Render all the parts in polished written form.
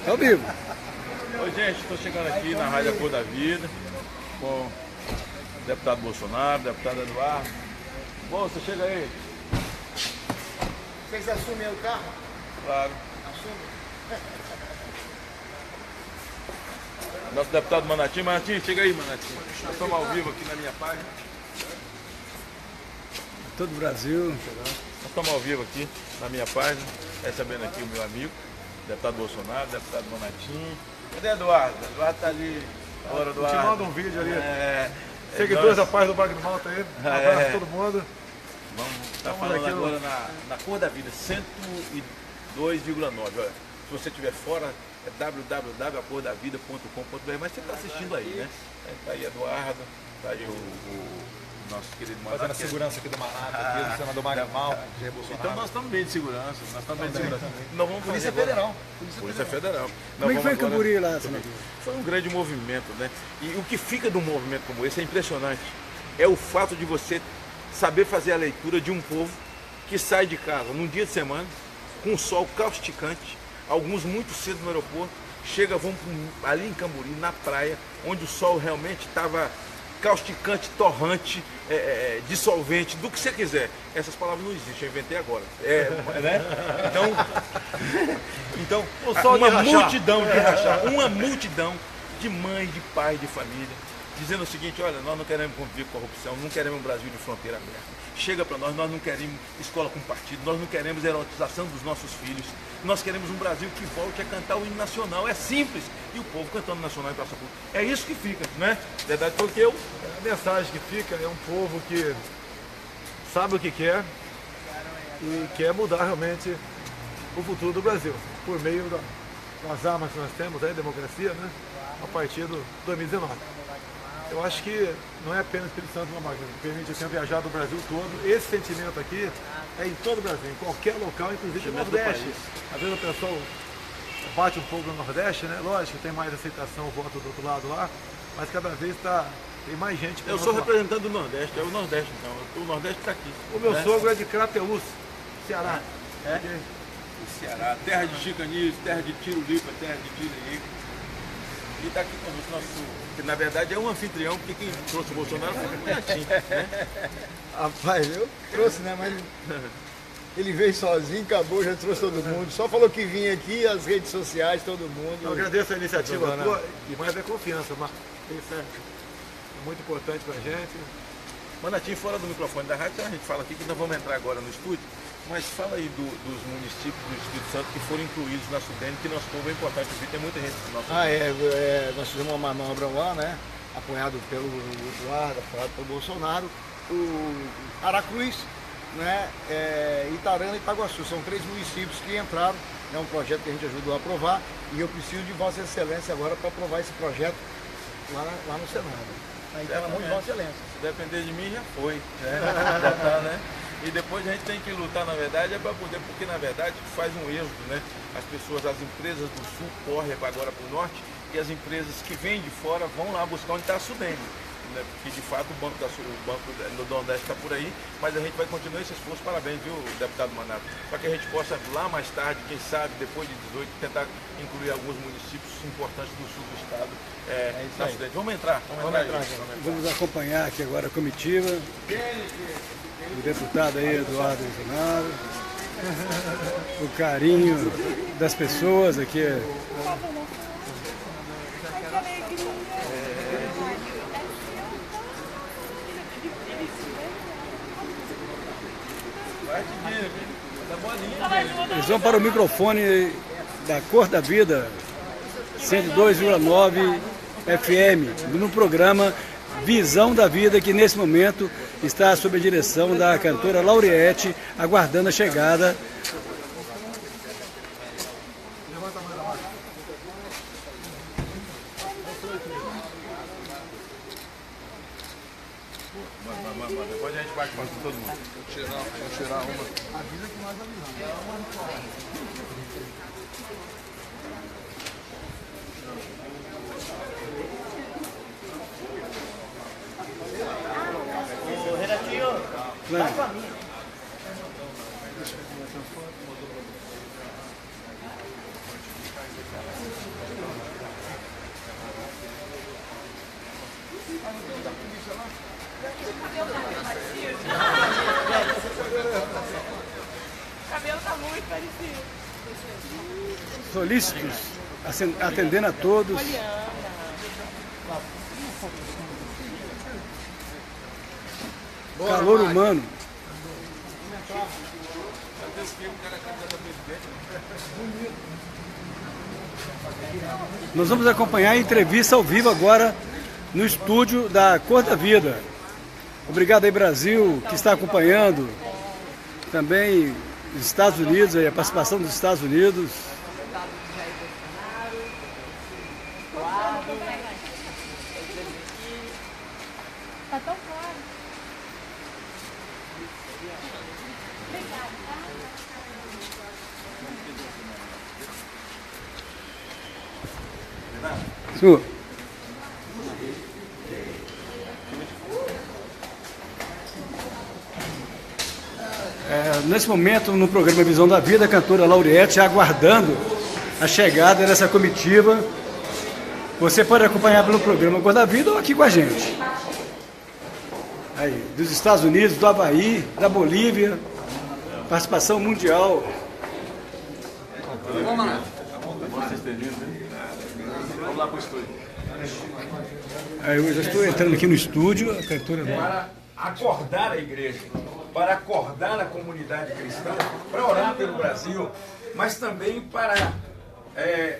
Ao vivo. Oi, gente, estou chegando aqui na Rádio Cor da Vida com o deputado Bolsonaro, deputado Eduardo. Bolsa, chega aí. Vocês assumem o carro? Claro. Assumem. Nosso deputado Manatinho. Manatinho, chega aí, Manatinho. Nós estamos ao vivo aqui na minha página. Todo o Brasil. Nós estamos ao vivo aqui na minha página, recebendo aqui o meu amigo, deputado Bolsonaro, deputado Manatinho. Cadê Eduardo? Eduardo está ali. Bora, Eduardo. Te manda um vídeo ali. nós- Seguidores da Paz do Magno Malta aí. Um abraço a todo mundo. Vamos estar Vamos falando aqui agora na Cor da Vida, 102,9. Olha, se você estiver fora, é www.acordavida.com.br, mas você está assistindo aí, né? Está aí Eduardo, está aí o nosso querido Fazendo a Manato. segurança aqui do Manato, aqui, do senador Magno Malta, Jair Bolsonaro. Então nós estamos bem de segurança, nós estamos bem de segurança. Nós vamos Polícia fazer agora- Federal. Polícia Federal. Como é que foi em Nós vamos agora- Camburi lá, senador? Foi um grande movimento, né? E o que fica de um movimento como esse é impressionante. É o fato de você saber fazer a leitura de um povo que sai de casa num dia de semana, com um sol causticante, alguns muito cedo no aeroporto, vão ali em Camburi, na praia, onde o sol realmente estava causticante, torrante, dissolvente, do que você quiser. Essas palavras não existem, eu inventei agora. Né? Então uma multidão de mães, de pais, de família, dizendo o seguinte: olha, nós não queremos conviver com corrupção, não queremos um Brasil de fronteira aberta. Chega para nós não queremos escola com partido, nós não queremos erotização dos nossos filhos, nós queremos um Brasil que volte a cantar o hino nacional. É simples. E o povo cantando nacional em praça pública. É isso que fica, né? Verdade, porque eu... A mensagem que fica é um povo que sabe o que quer e quer mudar realmente o futuro do Brasil, por meio das armas que nós temos, aí, democracia, né? A partir do 2019. Eu acho que não é apenas o Espírito Santo que permite eu tenha viajado o Brasil todo. Esse sentimento aqui é em todo o Brasil, em qualquer local, inclusive no Nordeste. Às vezes o pessoal bate um pouco no Nordeste, né? Lógico, tem mais aceitação, o voto do outro lado lá, mas cada vez tem mais gente. Eu sou representante do Nordeste, é o Nordeste então. O Nordeste está aqui. O meu né? sogro é de Crateús, Ceará. É? O Ceará, terra de Chicanismo, terra de Tirolipa, terra de Tiririca. E está aqui conosco nosso, que na verdade é um anfitrião, porque quem trouxe o Bolsonaro foi o Manatinho, né? Rapaz, eu trouxe, né? Mas ele veio sozinho, acabou, já trouxe todo mundo. Só falou que vinha aqui, as redes sociais, todo mundo. Eu agradeço a iniciativa Dona- tua e mais a confiança, Marcos. Isso é muito importante pra gente. Manatinho, fora do microfone da rádio, a gente fala aqui que nós vamos entrar agora no estúdio, mas fala aí dos municípios do Espírito Santo que foram incluídos na Sudene, que nosso povo é importante, porque tem muita gente do nosso Nós fizemos uma manobra lá, né? Apoiado pelo Eduardo, apoiado pelo Bolsonaro, o Aracruz, né? Itarana e Itaguaçu. São 3 municípios que entraram. É um projeto que a gente ajudou a aprovar e eu preciso de Vossa Excelência agora para aprovar esse projeto lá no Senado. Aí está na mão de Vossa Excelência. Se depender de mim, já foi. Já tá, né? E depois a gente tem que lutar, na verdade, para poder, porque na verdade faz um êxodo, né? As empresas do sul correm agora para o norte e as empresas que vêm de fora vão lá buscar onde está a Sudene. Né? Porque de fato o Banco do Nordeste está por aí, mas a gente vai continuar esse esforço. Parabéns, viu, deputado Manato? Para que a gente possa lá mais tarde, quem sabe, depois de 18, tentar incluir alguns municípios importantes do sul do estado. Na Sudene. Vamos entrar. Vamos acompanhar aqui agora a comitiva do deputado aí, Eduardo Bolsonaro. O carinho das pessoas aqui. Eles vão para o microfone da Cor da Vida, 102,9 FM, no programa Visão da Vida, que nesse momento está sob a direção da cantora Lauriette, aguardando a chegada. Depois a gente bate com todo mundo. Vou tirar uma. Avisa que nós avisamos. Vai com a minha. O cabelo tá muito parecido. Solícitos, atendendo a todos. Calor humano. Nós vamos acompanhar a entrevista ao vivo agora no estúdio da Cor da Vida. Obrigado aí, Brasil, que está acompanhando. Também os Estados Unidos, a participação dos Estados Unidos. Tá tão claro. Senhor. Nesse momento, no programa Visão da Vida, a cantora Lauriette aguardando a chegada dessa comitiva. Você pode acompanhar pelo programa Cor da Vida ou aqui com a gente. Aí, dos Estados Unidos, do Havaí, da Bolívia, participação mundial. Vamos lá. Vamos lá para o estúdio. Aí, eu já estou entrando aqui no estúdio, a cantora... Para acordar a igreja, para acordar a comunidade cristã, para orar pelo Brasil, mas também para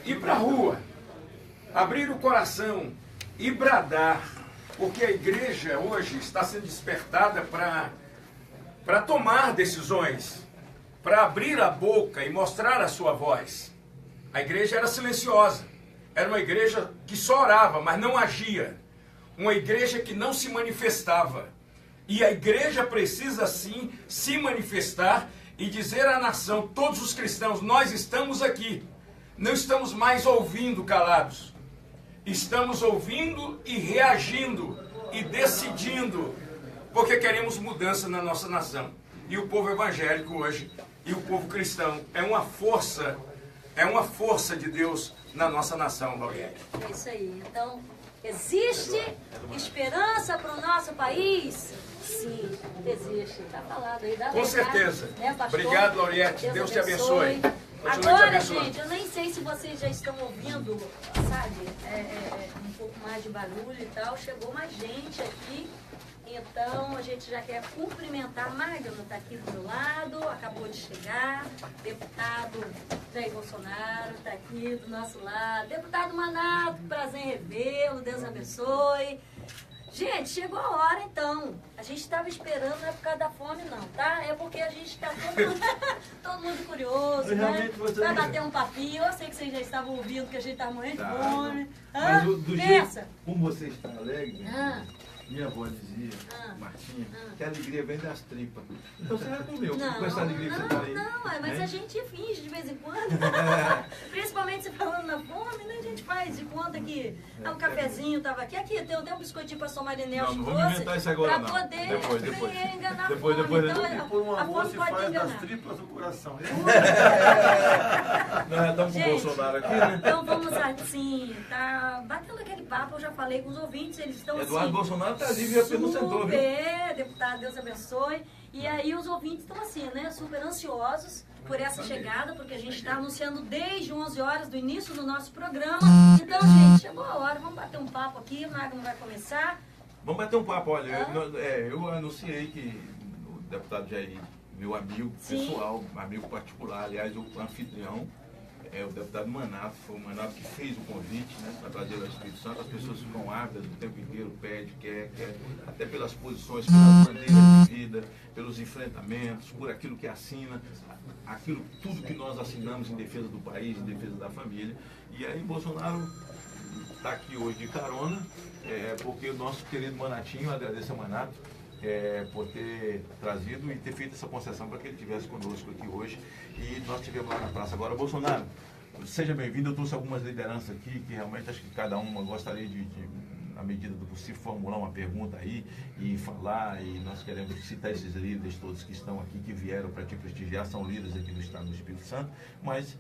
ir para a rua, abrir o coração e bradar, porque a igreja hoje está sendo despertada para tomar decisões, para abrir a boca e mostrar a sua voz. A igreja era silenciosa, era uma igreja que só orava, mas não agia, uma igreja que não se manifestava. E a igreja precisa sim se manifestar e dizer à nação, todos os cristãos, nós estamos aqui, não estamos mais ouvindo calados, estamos ouvindo e reagindo e decidindo, porque queremos mudança na nossa nação. E o povo evangélico hoje, e o povo cristão, é uma força de Deus na nossa nação, Lauriette. É isso aí. Então, existe esperança para o nosso país? Sim, existe. Está falado aí. Com certeza. Né, obrigado, Lauriette. Deus te abençoe. Agora, gente, eu nem sei se vocês já estão ouvindo, sabe, um pouco mais de barulho e tal. Chegou mais gente aqui. Então, a gente já quer cumprimentar. Magno está aqui do meu lado, acabou de chegar. Deputado Jair Bolsonaro está aqui do nosso lado. Deputado Manato, prazer em revê-lo, Deus abençoe. Gente, chegou a hora então. A gente estava esperando, não é por causa da fome não, tá? É porque a gente está todo mundo curioso, né? Vai bater um papinho. Eu sei que vocês já estavam ouvindo que a gente está morrendo de fome. Mas do jeito como você está alegre, minha avó dizia, Martinha, que a alegria vem das tripas. Então você já comeu, com essa alegria que você está aí. Não, mas a gente finge de vez em quando. Principalmente se falando na fome, né? A gente faz de conta que um cafezinho estava aqui. Aqui, tem um biscoitinho para somar de Não vamos inventar isso agora não. Para poder Depois. enganar Depois. Então, Por um a amor fome se pode faz enganar. das tripas o coração. Nós já estamos com o Bolsonaro aqui, né? Então vamos assim, tá batendo aquele papo, eu já falei com os ouvintes, eles estão Eduardo assim... Bolsonaro está ali, viu? Apenas sentou, viu? Super, deputado, Deus abençoe. E aí os ouvintes estão assim, né, super ansiosos por essa chegada, porque a gente está anunciando desde 11 horas do início do nosso programa. Então, gente, chegou a hora, vamos bater um papo aqui, o Magno vai começar. Vamos bater um papo, olha, eu anunciei que o deputado Jair, meu amigo pessoal, amigo particular, aliás, o anfitrião, o deputado Manato, foi o Manato que fez o convite, né, para trazer ao Espírito Santo. As pessoas ficam ávidas o tempo inteiro, pede, quer, até pelas posições, pelas bandeiras de vida, pelos enfrentamentos, por aquilo que assina, tudo que nós assinamos em defesa do país, em defesa da família. E aí Bolsonaro está aqui hoje de carona, porque o nosso querido Manatinho, agradeço ao Manato, por ter trazido e ter feito essa concessão para que ele estivesse conosco aqui hoje. E nós estivemos lá na praça agora. Bolsonaro, seja bem-vindo. Eu trouxe algumas lideranças aqui que realmente acho que cada uma gostaria de na medida do possível, formular uma pergunta aí e falar. E nós queremos citar esses líderes todos que estão aqui, que vieram para te prestigiar, são líderes aqui do Estado do Espírito Santo. Mas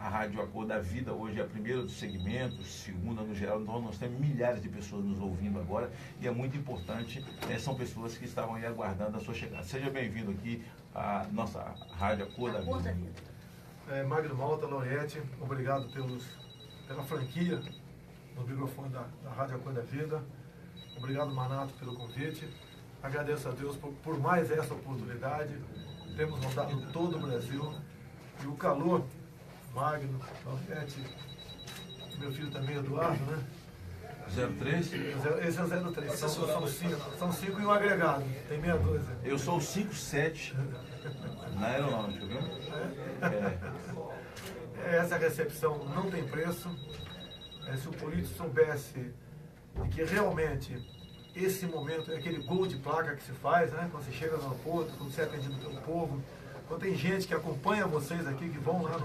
a Rádio A Cor da Vida hoje é a primeira do segmento, segunda no geral, então nós temos milhares de pessoas nos ouvindo agora e é muito importante, são pessoas que estavam aí aguardando a sua chegada. Seja bem-vindo aqui à nossa Rádio A Cor da Vida. Magno Malta, Lauriette, obrigado pela franquia no microfone da Rádio A Cor da Vida. Obrigado, Manato, pelo convite. Agradeço a Deus por mais essa oportunidade. Temos rodado todo o Brasil. E o calor, Magno, Lauriette, meu filho também, Eduardo, né? 03? Esse é o 03. São 5 e um agregado. Tem meia dúzia. Eu sou o 57 na aeronáutica, viu? Essa recepção não tem preço. Se o político soubesse de que realmente esse momento é aquele gol de placa que se faz, né? Quando você chega no aeroporto, quando você é atendido pelo povo, quando tem gente que acompanha vocês aqui, que vão lá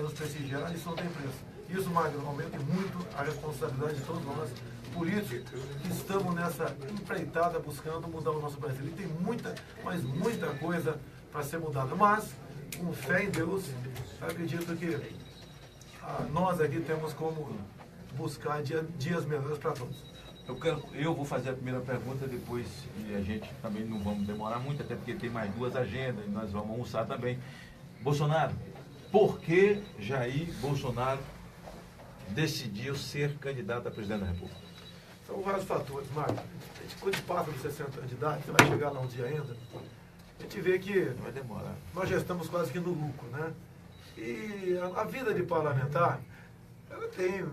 nos prestigiar, isso não tem preço. Isso, Magno, aumenta muito a responsabilidade de todos nós, políticos, que estamos nessa empreitada buscando mudar o nosso Brasil. E tem muita, mas muita coisa para ser mudada. Mas, com fé em Deus, acredito que nós aqui temos como buscar dias melhores para todos. Eu vou fazer a primeira pergunta, depois e a gente também não vamos demorar muito, até porque tem mais duas agendas e nós vamos almoçar também. Bolsonaro, por que Jair Bolsonaro decidiu ser candidato a presidente da República? São vários fatores, Marcos. A gente, quando passa dos 60 anos de idade, você vai chegar lá um dia ainda, a gente vê que vai demorar. Nós já estamos quase que no lucro, né? E a vida de parlamentar, ela tem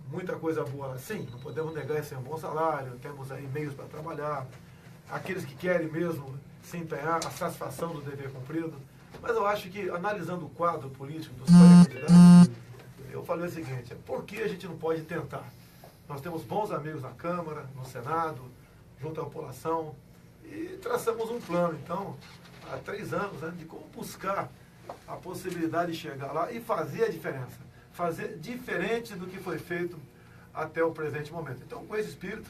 muita coisa boa. Sim, não podemos negar esse bom salário, temos aí meios para trabalhar, aqueles que querem mesmo se empenhar, a satisfação do dever cumprido. Mas eu acho que, analisando o quadro político dos candidatos, eu falei o seguinte: por que a gente não pode tentar? Nós temos bons amigos na Câmara, no Senado, junto à população, e traçamos um plano, então, há 3 anos, né, de como buscar a possibilidade de chegar lá e fazer a diferença. Fazer diferente do que foi feito até o presente momento. Então, com esse espírito,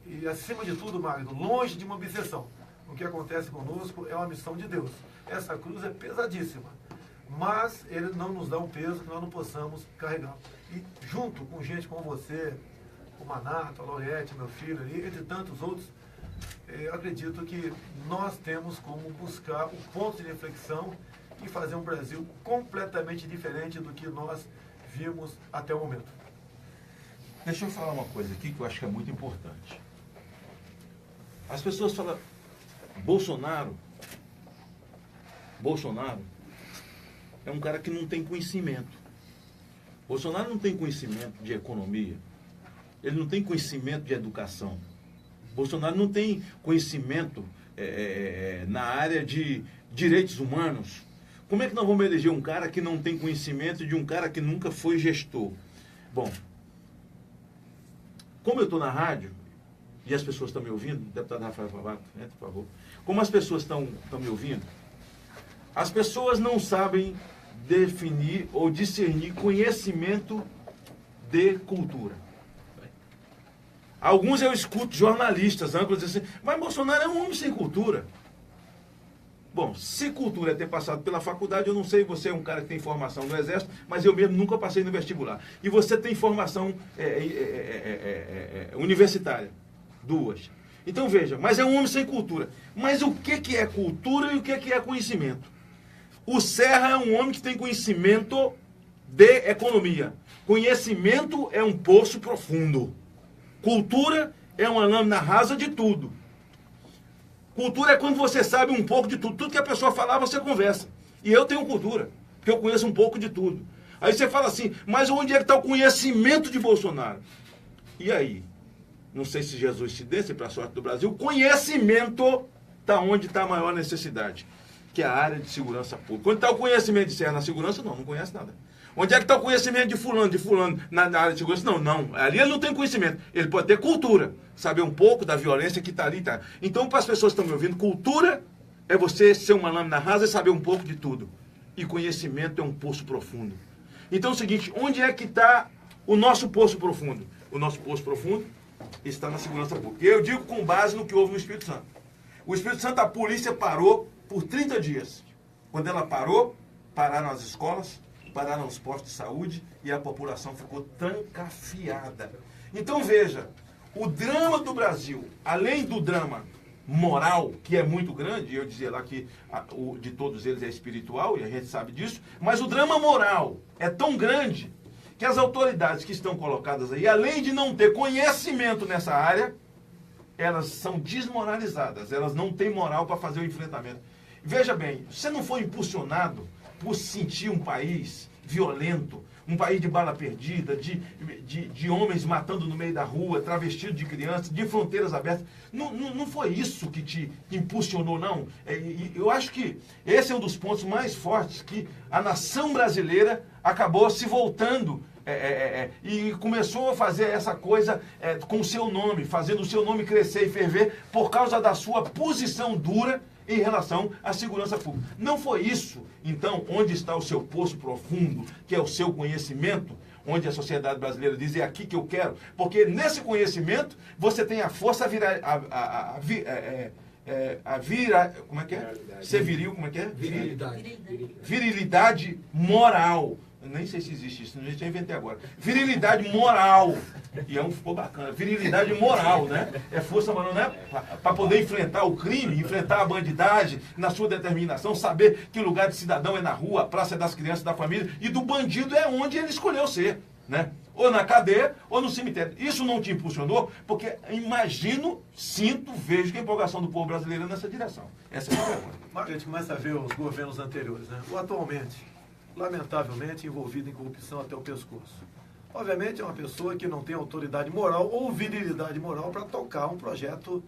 e acima de tudo, Magno, longe de uma obsessão. O que acontece conosco é uma missão de Deus. Essa cruz é pesadíssima, mas Ele não nos dá um peso que nós não possamos carregar. E junto com gente como você, o Manato, a Lauriette, meu filho ali, entre tantos outros, acredito que nós temos como buscar o ponto de reflexão e fazer um Brasil completamente diferente do que nós vimos até o momento. Deixa eu falar uma coisa aqui que eu acho que é muito importante. As pessoas falam, Bolsonaro é um cara que não tem conhecimento. Bolsonaro não tem conhecimento de economia. Ele não tem conhecimento de educação. Bolsonaro não tem conhecimento na área de direitos humanos. Como é que nós vamos eleger um cara que não tem conhecimento de um cara que nunca foi gestor? Bom, como eu estou na rádio, e as pessoas estão me ouvindo, deputado Rafael Favato, entra, por favor. Como as pessoas estão me ouvindo, as pessoas não sabem definir ou discernir conhecimento de cultura. Alguns eu escuto jornalistas, âncoras, dizendo assim, mas Bolsonaro é um homem sem cultura. Bom, se cultura é ter passado pela faculdade, eu não sei, você é um cara que tem formação no Exército, mas eu mesmo nunca passei no vestibular. E você tem formação universitária, 2. Então veja, mas é um homem sem cultura. Mas o que é cultura e o que é conhecimento? O Serra é um homem que tem conhecimento de economia. Conhecimento é um poço profundo. Cultura é uma lâmina rasa de tudo. Cultura é quando você sabe um pouco de tudo. Tudo que a pessoa falar, você conversa. E eu tenho cultura, porque eu conheço um pouco de tudo. Aí você fala assim, mas onde é que está o conhecimento de Bolsonaro? E aí? Não sei se Jesus te desse, para a sorte do Brasil, conhecimento está onde está a maior necessidade, que é a área de segurança pública. Onde está o conhecimento de Serra na segurança? Não conhece nada. Onde é que está o conhecimento de fulano na área de segurança? Não. Ali ele não tem conhecimento. Ele pode ter cultura, saber um pouco da violência que está ali. Tá. Então, para as pessoas que estão me ouvindo, cultura é você ser uma lâmina rasa e saber um pouco de tudo. E conhecimento é um poço profundo. Então é o seguinte, onde é que está o nosso poço profundo? O nosso poço profundo está na segurança pública. E eu digo com base no que houve no Espírito Santo. O Espírito Santo, a polícia parou por 30 dias. Quando ela parou, pararam as escolas, pararam os postos de saúde e a população ficou trancafiada. Então veja, o drama do Brasil, além do drama moral, que é muito grande, eu dizia lá que o de todos eles é espiritual, e a gente sabe disso, mas o drama moral é tão grande que as autoridades que estão colocadas aí, além de não ter conhecimento nessa área, elas são desmoralizadas, elas não têm moral para fazer o enfrentamento. Veja bem, você não foi impulsionado por sentir um país violento, um país de bala perdida, de homens matando no meio da rua, travestidos de crianças, de fronteiras abertas. Não foi isso que te impulsionou, não. Eu acho que esse é um dos pontos mais fortes que a nação brasileira acabou se voltando e começou a fazer essa coisa com o seu nome, fazendo o seu nome crescer e ferver por causa da sua posição dura em relação à segurança pública. Não foi isso, então, onde está o seu poço profundo, que é o seu conhecimento, onde a sociedade brasileira diz, é aqui que eu quero, porque nesse conhecimento você tem a força como é que é? Ser viril, como é que é? Virilidade moral. Eu nem sei se existe isso, a gente já inventei agora. Virilidade moral. E ficou bacana. Virilidade moral, né? É força moral, né? Para poder enfrentar o crime, enfrentar a bandidagem na sua determinação, saber que o lugar de cidadão é na rua, a praça é das crianças, da família, e do bandido é onde ele escolheu ser, né? Ou na cadeia, ou no cemitério. Isso não te impulsionou? Porque imagino, sinto, vejo que a empolgação do povo brasileiro é nessa direção. Essa é a pergunta. A gente começa a ver os governos anteriores, né? O atualmente, lamentavelmente, envolvido em corrupção até o pescoço. Obviamente é uma pessoa que não tem autoridade moral ou virilidade moral para tocar um projeto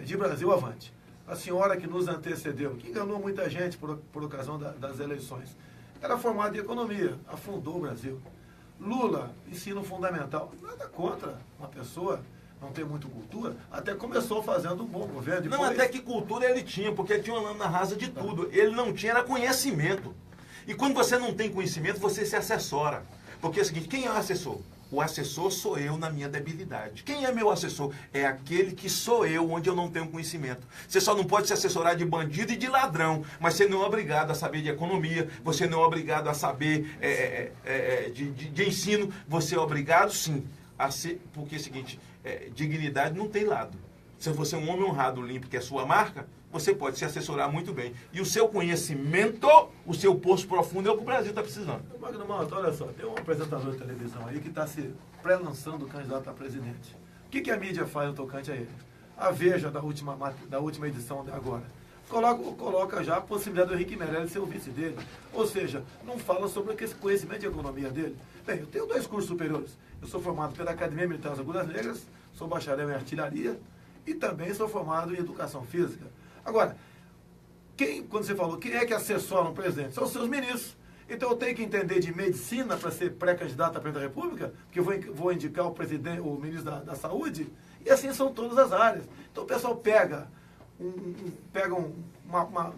de Brasil avante. A senhora que nos antecedeu, que enganou muita gente por ocasião das eleições, era formada em economia, afundou o Brasil. Lula, ensino fundamental, nada contra uma pessoa não ter muito cultura, até começou fazendo um bom governo. Depois... Não, até que cultura ele tinha, porque ele tinha uma lâmina rasa de tudo. Ele não tinha, era conhecimento. E quando você não tem conhecimento, você se assessora. Porque é o seguinte, quem é o assessor? O assessor sou eu na minha debilidade. Quem é meu assessor? É aquele que sou eu, onde eu não tenho conhecimento. Você só não pode se assessorar de bandido e de ladrão, mas você não é obrigado a saber de economia, você não é obrigado a saber de ensino, você é obrigado, sim, a ser... Porque é o seguinte, dignidade não tem lado. Se você é um homem honrado, limpo, que é sua marca, você pode se assessorar muito bem. E o seu conhecimento, o seu poço profundo é o que o Brasil está precisando. Magno Malta, olha só, tem um apresentador de televisão aí que está se pré-lançando candidato a presidente. O que a mídia faz no tocante a ele? A Veja, da última edição de agora, coloca já a possibilidade do Henrique Meirelles ser o vice dele. Ou seja, não fala sobre esse conhecimento de economia dele. Bem, eu tenho 2 cursos superiores. Eu sou formado pela Academia Militar das Agulhas Negras, sou bacharel em artilharia e também sou formado em educação física. Agora, quando você falou, quem é que assessora um presidente? São os seus ministros. Então eu tenho que entender de medicina para ser pré-candidato a presidente da República, porque eu vou indicar o ministro da Saúde, e assim são todas as áreas. Então o pessoal pega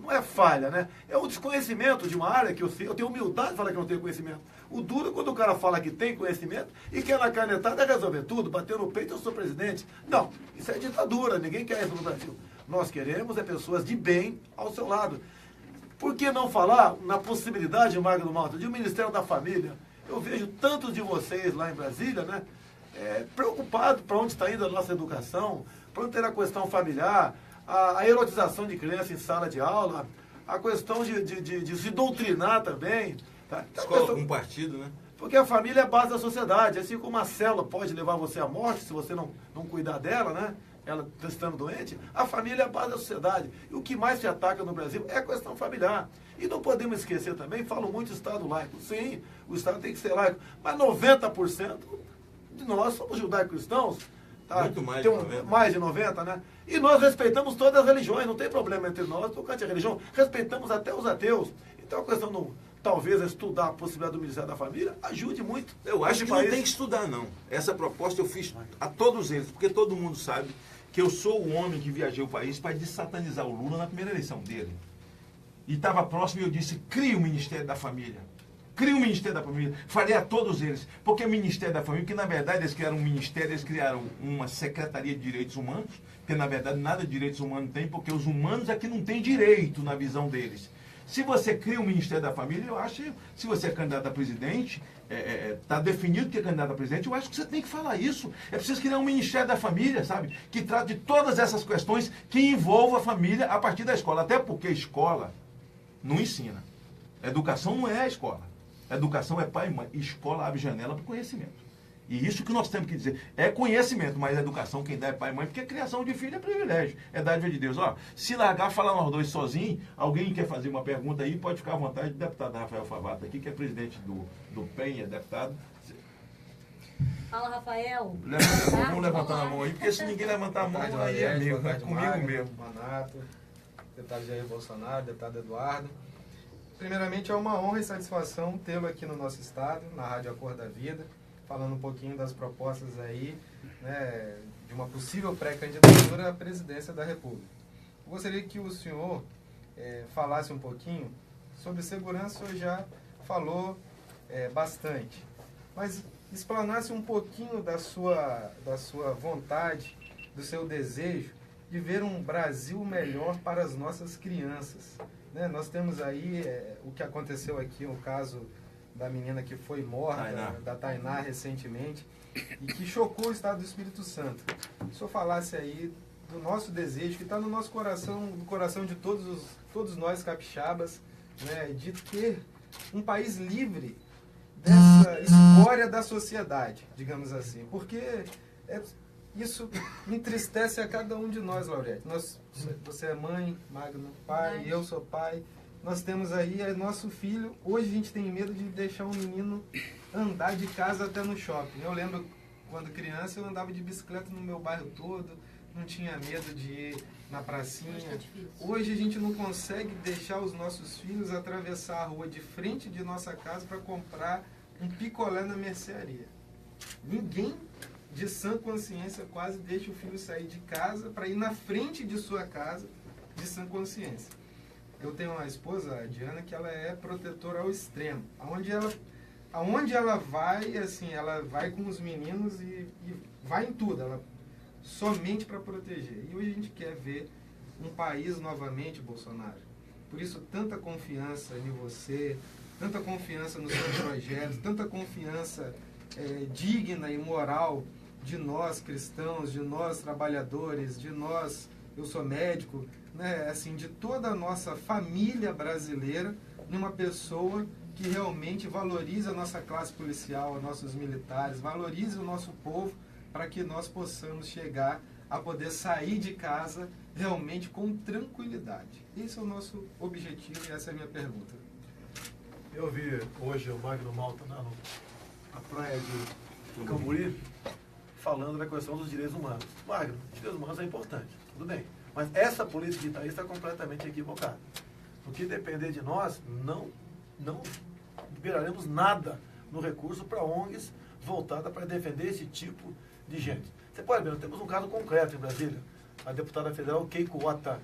não é falha, né? É um desconhecimento de uma área que eu tenho humildade de falar que eu não tenho conhecimento. O duro é quando o cara fala que tem conhecimento e quer na canetada resolver tudo, bater no peito, eu sou presidente. Não, isso é ditadura, ninguém quer isso no Brasil. Nós queremos pessoas de bem ao seu lado. Por que não falar na possibilidade, Magno Malta, de um Ministério da Família? Eu vejo tantos de vocês lá em Brasília, né, preocupados para onde está indo a nossa educação, para onde terá a questão familiar, a erotização de criança em sala de aula, a questão de se doutrinar também. Tá? Escola com partido, né? Porque a família é a base da sociedade. Assim como a célula pode levar você à morte se você não cuidar dela, né? Ela estando doente, a família é a base da sociedade. E o que mais se ataca no Brasil é a questão familiar. E não podemos esquecer também, falo muito Estado laico. Sim, o Estado tem que ser laico, mas 90% de nós somos judaico-cristãos. Tá? Muito mais tem de 90%. Mais de 90%, né? E nós respeitamos todas as religiões, não tem problema entre nós, tocante à religião, respeitamos até os ateus. Então a questão não... Talvez estudar a possibilidade do Ministério da Família ajude muito. Eu acho que não tem que estudar, não. Essa proposta eu fiz a todos eles, porque todo mundo sabe que eu sou o homem que viajei o país para desatanizar o Lula na primeira eleição dele. E estava próximo e eu disse, crie o Ministério da Família. Crie o Ministério da Família. Falei a todos eles. Porque o Ministério da Família, porque na verdade eles criaram um ministério, eles criaram uma Secretaria de Direitos Humanos, porque na verdade nada de direitos humanos tem, porque os humanos é que não têm direito na visão deles. Se você cria um Ministério da Família, eu acho que se você é candidato a presidente, está definido que é candidato a presidente, eu acho que você tem que falar isso. É preciso criar um Ministério da Família, sabe? Que trate de todas essas questões que envolvam a família a partir da escola. Até porque escola não ensina. Educação não é a escola. Educação é pai e mãe. Escola abre janela para o conhecimento. E isso que nós temos que dizer. É conhecimento, mas a educação quem dá é pai e mãe, porque a criação de filho é privilégio. É dádiva de Deus. Ó, se largar, falar nós dois sozinhos, alguém quer fazer uma pergunta aí, pode ficar à vontade. O deputado Rafael Favato aqui, que é presidente do PEN, é deputado. Fala, Rafael. Vamos levantar a mão aí, porque se ninguém levantar a mão, aí é meu, é comigo mesmo. Manato, deputado Jair Bolsonaro, deputado Eduardo. Primeiramente, é uma honra e satisfação tê-lo aqui no nosso estado, na Rádio A Cor da Vida, falando um pouquinho das propostas aí, né, de uma possível pré-candidatura à presidência da República. Eu gostaria que o senhor falasse um pouquinho sobre segurança. O senhor já falou bastante, mas explanasse um pouquinho da sua vontade, do seu desejo de ver um Brasil melhor para as nossas crianças. Né? Nós temos aí o que aconteceu aqui, o caso da menina que foi morta, da Tainá, recentemente, e que chocou o estado do Espírito Santo. Se o senhor falasse aí do nosso desejo, que está no nosso coração, no coração de todos nós capixabas, né, de ter um país livre dessa escória da sociedade, digamos assim, porque isso entristece a cada um de nós, Laurete. Você é mãe, Magno, pai, eu sou pai. Nós temos aí nosso filho. Hoje a gente tem medo de deixar um menino andar de casa até no shopping. Eu lembro, quando criança, eu andava de bicicleta no meu bairro todo, não tinha medo de ir na pracinha. Hoje a gente não consegue deixar os nossos filhos atravessar a rua de frente de nossa casa para comprar um picolé na mercearia. Ninguém de sã consciência quase deixa o filho sair de casa para ir na frente de sua casa de sã consciência. Eu tenho uma esposa, a Diana, que ela é protetora ao extremo. Aonde ela vai, assim, ela vai com os meninos e vai em tudo, ela somente para proteger. E hoje a gente quer ver um país novamente, Bolsonaro. Por isso, tanta confiança em você, tanta confiança nos seus projetos, tanta confiança digna e moral de nós cristãos, de nós trabalhadores, de nós, eu sou médico, né, assim, de toda a nossa família brasileira, numa pessoa que realmente valorize a nossa classe policial, os nossos militares, valorize o nosso povo, para que nós possamos chegar a poder sair de casa realmente com tranquilidade. Esse é o nosso objetivo e essa é a minha pergunta. Eu vi hoje o Magno Malta na praia de Camburi falando da questão dos direitos humanos. Magno, os direitos humanos é importante, tudo bem. Mas essa política de Itaí está completamente equivocada. No que depender de nós, não liberaremos nada no recurso para ONGs voltada para defender esse tipo de gente. Você pode ver, nós temos um caso concreto em Brasília. A deputada federal Keiko Wata,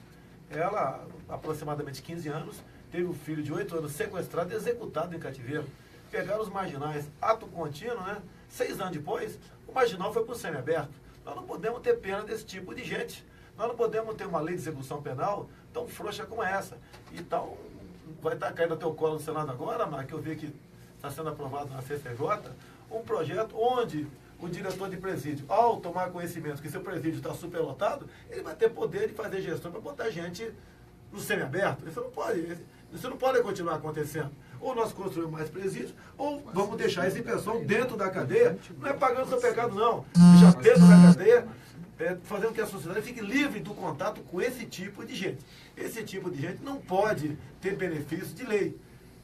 ela, aproximadamente 15 anos, teve um filho de 8 anos sequestrado e executado em cativeiro. Pegaram os marginais, ato contínuo, né? 6 anos depois, o marginal foi para o semiaberto. Nós não podemos ter pena desse tipo de gente. Nós não podemos ter uma lei de execução penal tão frouxa como essa. Então, vai estar caindo no teu colo no Senado agora, Mar, que eu vi que está sendo aprovado na CCJ, um projeto onde o diretor de presídio, ao tomar conhecimento que seu presídio está superlotado, ele vai ter poder de fazer gestão para botar gente no semiaberto. Isso não pode continuar acontecendo. Ou nós construímos mais presídios, ou vamos deixar esse pessoal dentro da cadeia, não é pagando seu pecado, não. Deixar dentro da cadeia, fazendo com que a sociedade fique livre do contato com esse tipo de gente. Esse tipo de gente não pode ter benefício de lei.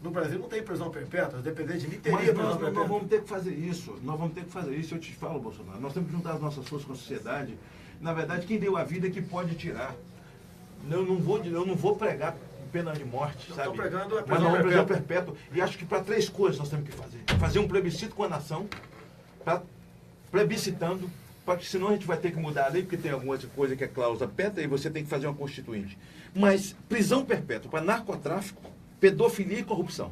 No Brasil não tem prisão perpétua, dependendo de mim teria prisão perpétua. Nós vamos ter que fazer isso, eu te falo, Bolsonaro. Nós temos que juntar as nossas forças com a sociedade. Na verdade, quem deu a vida é que pode tirar. Eu não vou pregar pena de morte, sabe? Estou pregando mas não prisão perpétua. E acho que para 3 coisas nós temos que fazer. Fazer um plebiscito com a nação, plebiscitando, porque senão a gente vai ter que mudar a lei, porque tem alguma outra coisa que é cláusula pétrea, e você tem que fazer uma constituinte. Mas prisão perpétua para narcotráfico, pedofilia e corrupção.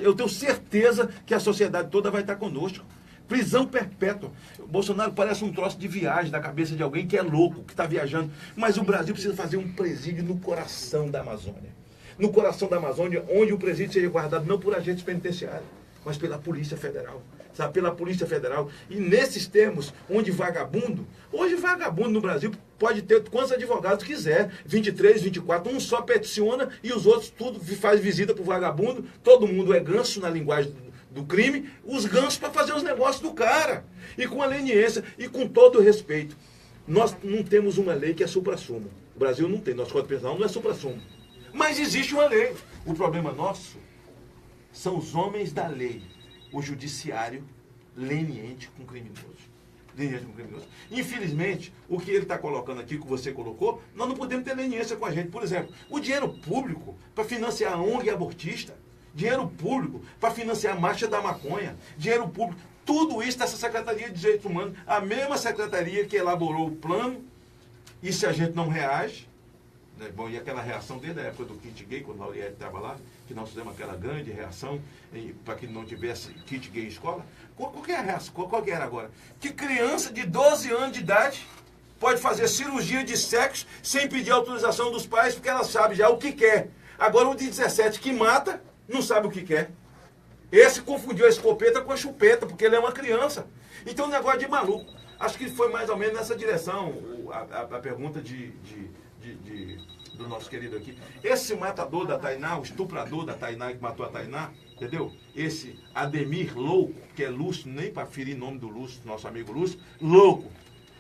Eu tenho certeza que a sociedade toda vai estar conosco. Prisão perpétua. O Bolsonaro parece um troço de viagem da cabeça de alguém que é louco, que está viajando. Mas o Brasil precisa fazer um presídio no coração da Amazônia. no coração da Amazônia, onde o presídio seja guardado não por agentes penitenciários, mas pela Polícia Federal. Sabe, pela Polícia Federal. E nesses termos, onde vagabundo, hoje vagabundo no Brasil pode ter quantos advogados quiser, 23, 24, um só peticiona e os outros tudo faz visita pro vagabundo, todo mundo é ganso na linguagem do crime, os gansos para fazer os negócios do cara. E com a leniência e com todo o respeito. Nós não temos uma lei que é supra-sumo. O Brasil não tem, nosso Código Penal não é supra-sumo. Mas existe uma lei. O problema nosso são os homens da lei. O judiciário leniente com criminoso. Leniente com criminoso. Infelizmente, o que ele está colocando aqui, que você colocou, nós não podemos ter leniência com a gente. Por exemplo, o dinheiro público para financiar a ONG abortista, dinheiro público para financiar a Marcha da Maconha, dinheiro público, tudo isso dessa Secretaria de Direitos Humanos, a mesma secretaria que elaborou o plano, e se a gente não reage, né, bom, e aquela reação desde a época do kit gay, quando a Lauriette estava lá, que nós fizemos aquela grande reação para que não tivesse kit gay em escola. Qual que é a reação? Qual que era agora? Que criança de 12 anos de idade pode fazer cirurgia de sexo sem pedir autorização dos pais, porque ela sabe já o que quer. Agora o de 17 que mata, não sabe o que quer. Esse confundiu a escopeta com a chupeta, porque ele é uma criança. Então, um negócio de maluco. Acho que foi mais ou menos nessa direção a pergunta do nosso querido aqui. Esse matador da Tainá, o estuprador da Tainá que matou a Tainá, entendeu? Esse Ademir Louco, que é Lúcio, nem para ferir o nome do Lúcio, nosso amigo Lúcio, Louco.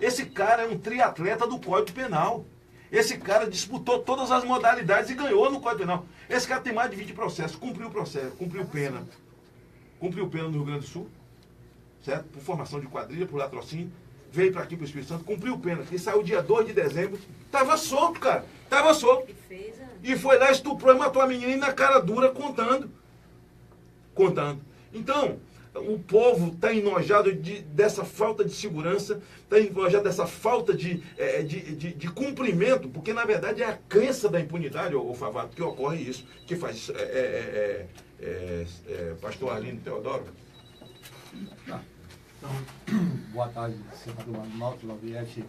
Esse cara é um triatleta do Código Penal. Esse cara disputou todas as modalidades e ganhou no Código Penal. Esse cara tem mais de 20 processos, cumpriu pena. Cumpriu pena no Rio Grande do Sul, certo? Por formação de quadrilha, por latrocínio. Veio para aqui para o Espírito Santo, cumpriu pena. E saiu dia 2 de dezembro. Tava solto, cara. Tava solto. E foi lá, estuprou e matou a menina na cara dura, contando. Então, o povo está enojado dessa falta de segurança, está enojado dessa falta de cumprimento, porque na verdade é a crença da impunidade, ô Favato, que ocorre isso, que faz pastor Arlindo Teodoro. Então, boa tarde, senador Arnaldo Lauriette,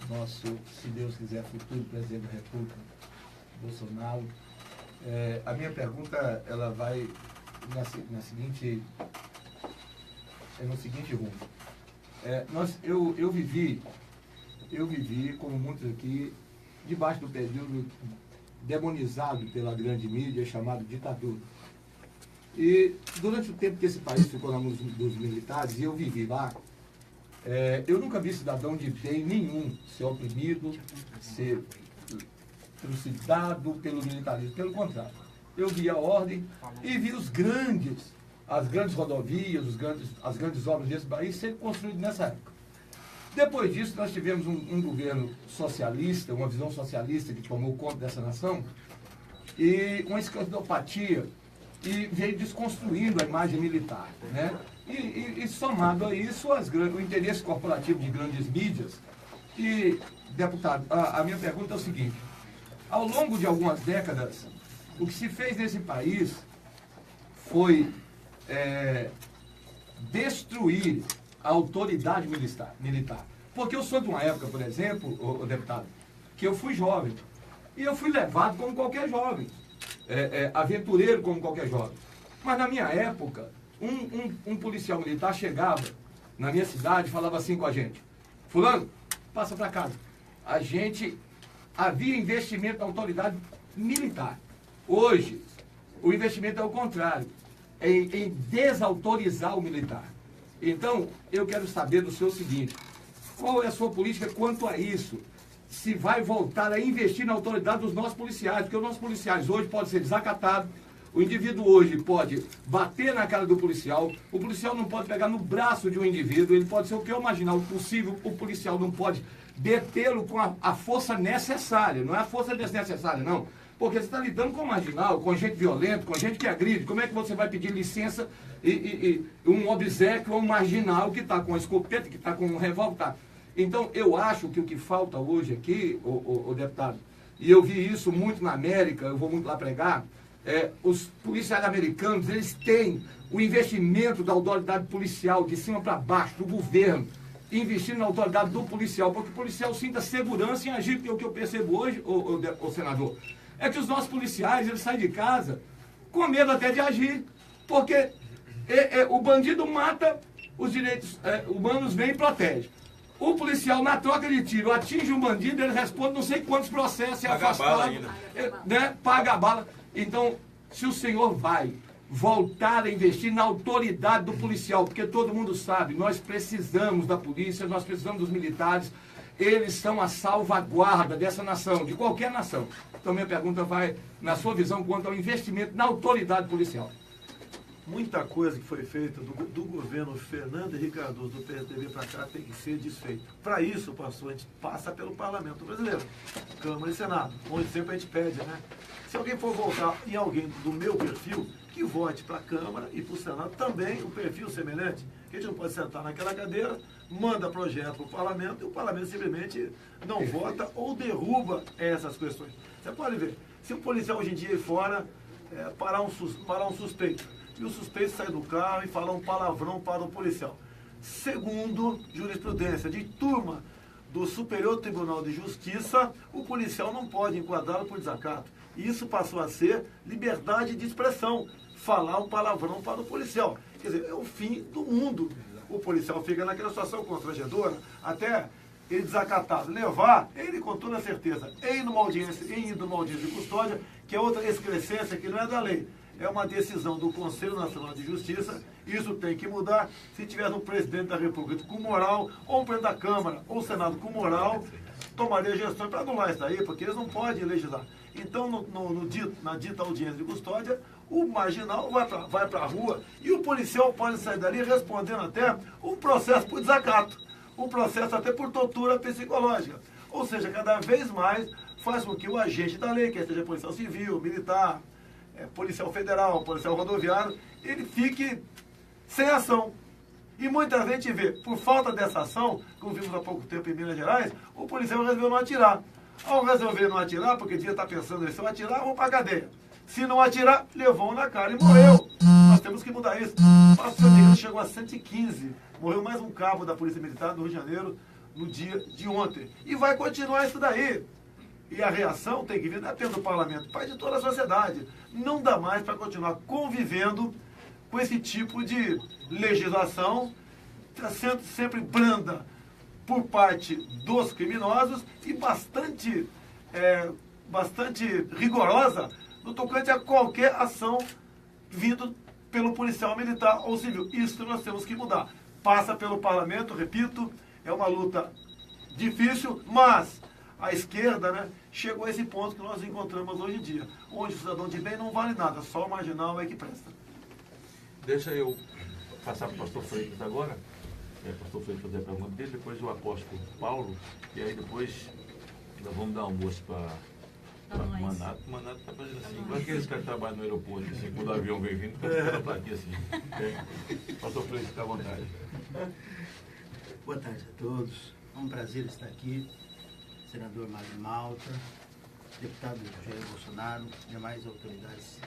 nosso, se Deus quiser, futuro presidente da República, Bolsonaro. A minha pergunta, ela vai no seguinte rumo. Eu vivi, como muitos aqui, debaixo do período demonizado pela grande mídia, chamado ditadura. E durante o tempo que esse país ficou na mão dos militares, e eu vivi lá, eu nunca vi cidadão de bem nenhum ser oprimido, ser trucidado pelo militarismo. Pelo contrário, eu vi a ordem e vi as grandes rodovias, as grandes obras desse país serem construídas nessa época. Depois disso, nós tivemos um governo socialista, uma visão socialista que tomou conta dessa nação, e uma esquerdopatia, e veio desconstruindo a imagem militar, né? E somado a isso, o interesse corporativo de grandes mídias. E, deputado, a minha pergunta é o seguinte: ao longo de algumas décadas, o que se fez nesse país foi destruir a autoridade militar. Porque eu sou de uma época, por exemplo, o deputado, que eu fui jovem. E eu fui levado como qualquer jovem. Aventureiro como qualquer jovem. Mas na minha época, um policial militar chegava na minha cidade e falava assim com a gente: fulano, passa para casa. Havia investimento da autoridade militar. Hoje, o investimento é o contrário, em desautorizar o militar. Então, eu quero saber do senhor o seguinte: qual é a sua política quanto a isso? Se vai voltar a investir na autoridade dos nossos policiais, porque os nossos policiais hoje podem ser desacatados, o indivíduo hoje pode bater na cara do policial, o policial não pode pegar no braço de um indivíduo, ele pode ser o que eu imaginar, o possível, o policial não pode detê-lo com a força necessária, não é a força desnecessária, não. Porque você está lidando com um marginal, com gente violenta, com gente que agride. Como é que você vai pedir licença e um obséquio a um marginal que está com a escopeta, que está com um revólver? Então, eu acho que o que falta hoje aqui, o deputado, e eu vi isso muito na América, eu vou muito lá pregar, os policiais americanos, eles têm o investimento da autoridade policial de cima para baixo, do governo, investindo na autoridade do policial, porque o policial sinta segurança em agir, porque o que eu percebo hoje, o senador, é que os nossos policiais, eles saem de casa com medo até de agir, porque o bandido mata, os direitos humanos vêm e protegem. O policial, na troca de tiro, atinge um bandido, ele responde não sei quantos processos, é afastado, né? Paga a bala. Então, se o senhor vai voltar a investir na autoridade do policial, porque todo mundo sabe, nós precisamos da polícia, nós precisamos dos militares, eles são a salvaguarda dessa nação, de qualquer nação. Então, minha pergunta vai, na sua visão, quanto ao investimento na autoridade policial. Muita coisa que foi feita do governo Fernando Henrique Cardoso, do PSDB para cá, tem que ser desfeita. Para isso, pastor, a gente passa pelo Parlamento Brasileiro, Câmara e Senado, onde sempre a gente pede, né? Se alguém for votar em alguém do meu perfil, que vote para a Câmara e para o Senado também um perfil semelhante, que a gente não pode sentar naquela cadeira, manda projeto para o Parlamento e o Parlamento simplesmente não vota ou derruba essas questões. Você pode ver, se o policial hoje em dia ir fora, parar um suspeito, e o suspeito sai do carro e fala um palavrão para o policial. Segundo jurisprudência de turma do Superior Tribunal de Justiça, o policial não pode enquadrá-lo por desacato. E isso passou a ser liberdade de expressão, falar um palavrão para o policial. Quer dizer, é o fim do mundo. O policial fica naquela situação constrangedora, até ele desacatado, levar, ele com toda certeza, em indo numa audiência de custódia, que é outra excrescência que não é da lei. É uma decisão do Conselho Nacional de Justiça, isso tem que mudar. Se tiver um presidente da República com moral, ou um presidente da Câmara, ou Senado com moral, tomaria gestão para anular isso aí, porque eles não podem legislar. Então, na dita audiência de custódia, o marginal vai para a rua e o policial pode sair dali respondendo até um processo por desacato, um processo até por tortura psicológica. Ou seja, cada vez mais faz com que o agente da lei, quer seja policial civil, militar, policial federal, policial rodoviário, ele fique sem ação. E muita gente vê, por falta dessa ação, como vimos há pouco tempo em Minas Gerais, o policial resolveu não atirar. Ao resolver não atirar, porque devia estar pensando, se eu atirar, eu vou para a cadeia. Se não atirar, levou na cara e morreu. Nós temos que mudar isso. Nosso Senhor chegou a 115. Morreu mais um cabo da Polícia Militar do Rio de Janeiro no dia de ontem. E vai continuar isso daí. E a reação tem que vir apenas do parlamento, mas de toda a sociedade. Não dá mais para continuar convivendo com esse tipo de legislação, sendo sempre branda por parte dos criminosos e bastante rigorosa no tocante a qualquer ação vindo pelo policial militar ou civil. Isso nós temos que mudar. Passa pelo parlamento, repito, é uma luta difícil, mas a esquerda, né, chegou a esse ponto que nós encontramos hoje em dia, onde o cidadão de bem não vale nada, só o marginal é que presta. Deixa eu passar para o pastor Freitas agora, pastor Freitas fazer a pergunta dele, depois o apóstolo Paulo, e aí depois nós vamos dar almoço para o Manato. O Manato está fazendo assim, igual aqueles caras que trabalham no aeroporto, assim, quando o avião vem vindo, fica ficando a plaquinha assim. Pastor Freitas, fica à vontade. Boa tarde a todos, é um prazer estar aqui. Senador Mário Malta, deputado Jair Bolsonaro, demais autoridades.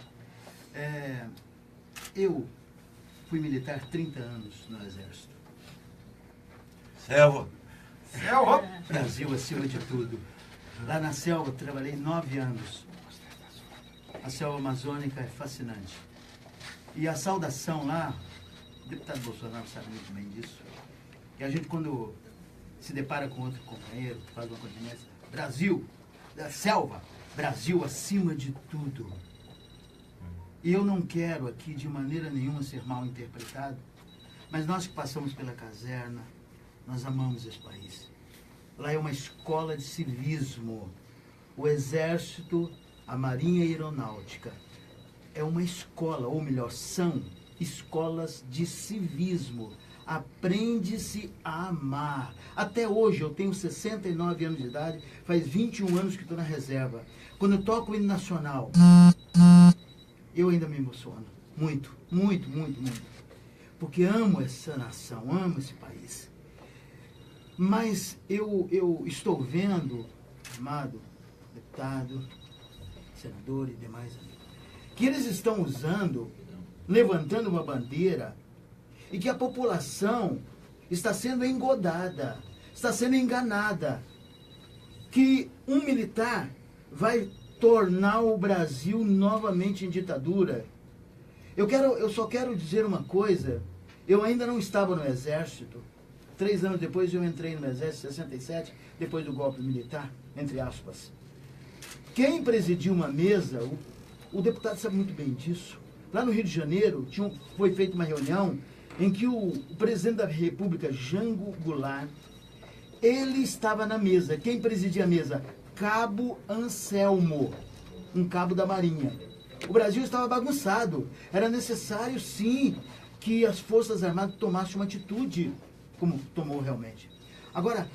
Eu fui militar 30 anos no Exército. Selva! Brasil acima de tudo. Lá na selva trabalhei 9 anos. A selva amazônica é fascinante. E a saudação lá, o deputado Bolsonaro sabe muito bem disso. E a gente quando se depara com outro companheiro, faz uma continência, Brasil, da selva, Brasil acima de tudo. E eu não quero aqui de maneira nenhuma ser mal interpretado, mas nós que passamos pela caserna, nós amamos esse país. Lá é uma escola de civismo. O Exército, a Marinha e a Aeronáutica é uma escola, ou melhor, são escolas de civismo. Aprende-se a amar. Até hoje, eu tenho 69 anos de idade, faz 21 anos que estou na reserva. Quando eu toco o hino nacional, eu ainda me emociono. Muito, muito, muito, muito. Porque amo essa nação, amo esse país. Mas eu estou vendo, amado deputado, senador e demais amigos, que eles estão usando, levantando uma bandeira e que a população está sendo engodada, está sendo enganada. Que um militar vai tornar o Brasil novamente em ditadura. Eu só quero dizer uma coisa, eu ainda não estava no Exército, 3 anos depois eu entrei no Exército, em 67, depois do golpe militar, entre aspas. Quem presidiu uma mesa, o deputado sabe muito bem disso, lá no Rio de Janeiro foi feita uma reunião em que o presidente da República, Jango Goulart, ele estava na mesa. Quem presidia a mesa? Cabo Anselmo, um cabo da Marinha. O Brasil estava bagunçado. Era necessário, sim, que as Forças Armadas tomassem uma atitude, como tomou realmente. Agora,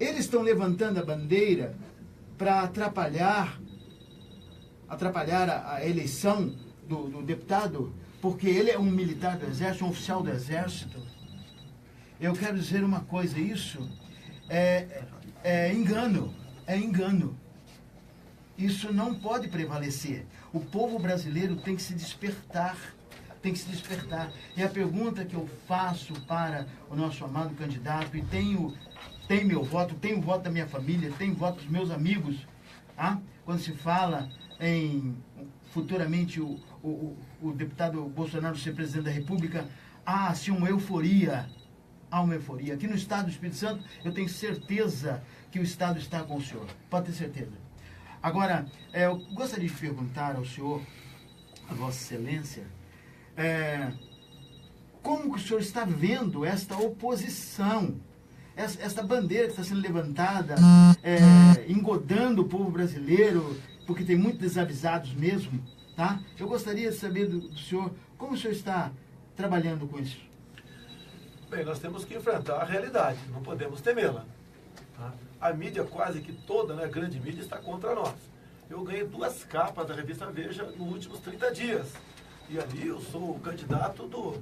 eles estão levantando a bandeira para atrapalhar a eleição do deputado, porque ele é um militar do Exército, um oficial do Exército. Eu quero dizer uma coisa, isso é engano. Isso não pode prevalecer. O povo brasileiro tem que se despertar. E a pergunta que eu faço para o nosso amado candidato, e tem meu voto, tem o voto da minha família, tem o voto dos meus amigos, quando se fala em futuramente o deputado Bolsonaro ser presidente da República, há assim uma euforia. Há uma euforia. Aqui no estado do Espírito Santo, eu tenho certeza que o estado está com o senhor. Pode ter certeza. Agora, eu gostaria de perguntar ao senhor, a Vossa Excelência, como que o senhor está vendo esta oposição, esta bandeira que está sendo levantada, engodando o povo brasileiro, porque tem muitos desavisados mesmo, tá? Eu gostaria de saber do senhor, como o senhor está trabalhando com isso? Bem, nós temos que enfrentar a realidade, não podemos temê-la. Tá? A mídia quase que toda, né, a grande mídia, está contra nós. Eu ganhei 2 capas da revista Veja nos últimos 30 dias. E ali eu sou o candidato do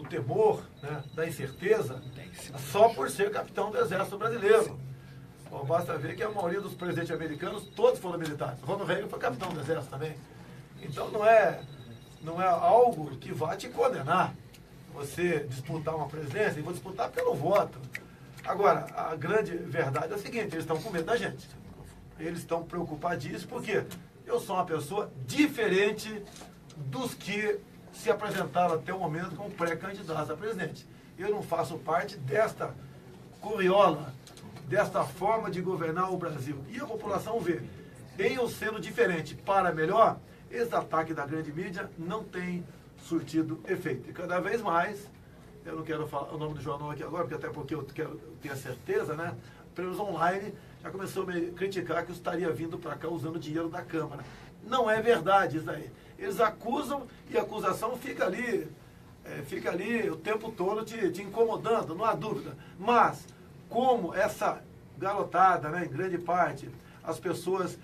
temor, né, da incerteza, só por ser capitão do Exército Brasileiro. Bom, basta ver que a maioria dos presidentes americanos, todos foram militares. Ronald Reagan foi capitão do Exército também. Então não é algo que vá te condenar. Você disputar uma presidência, e vou disputar pelo voto. Agora, a grande verdade é o seguinte, eles estão com medo da gente. Eles estão preocupadíssimos porque eu sou uma pessoa diferente dos que se apresentaram até o momento como pré-candidatos a presidente. Eu não faço parte desta curriola, desta forma de governar o Brasil. E a população vê, em eu sendo diferente para melhor, esse ataque da grande mídia não tem surtido efeito. E cada vez mais, eu não quero falar o nome do jornal aqui agora, porque até porque eu quero ter a certeza, né? Prêmios Online já começou a me criticar que eu estaria vindo para cá usando dinheiro da Câmara. Não é verdade isso aí. Eles acusam e a acusação fica ali o tempo todo te incomodando, não há dúvida. Mas, como essa garotada, né, em grande parte, as pessoas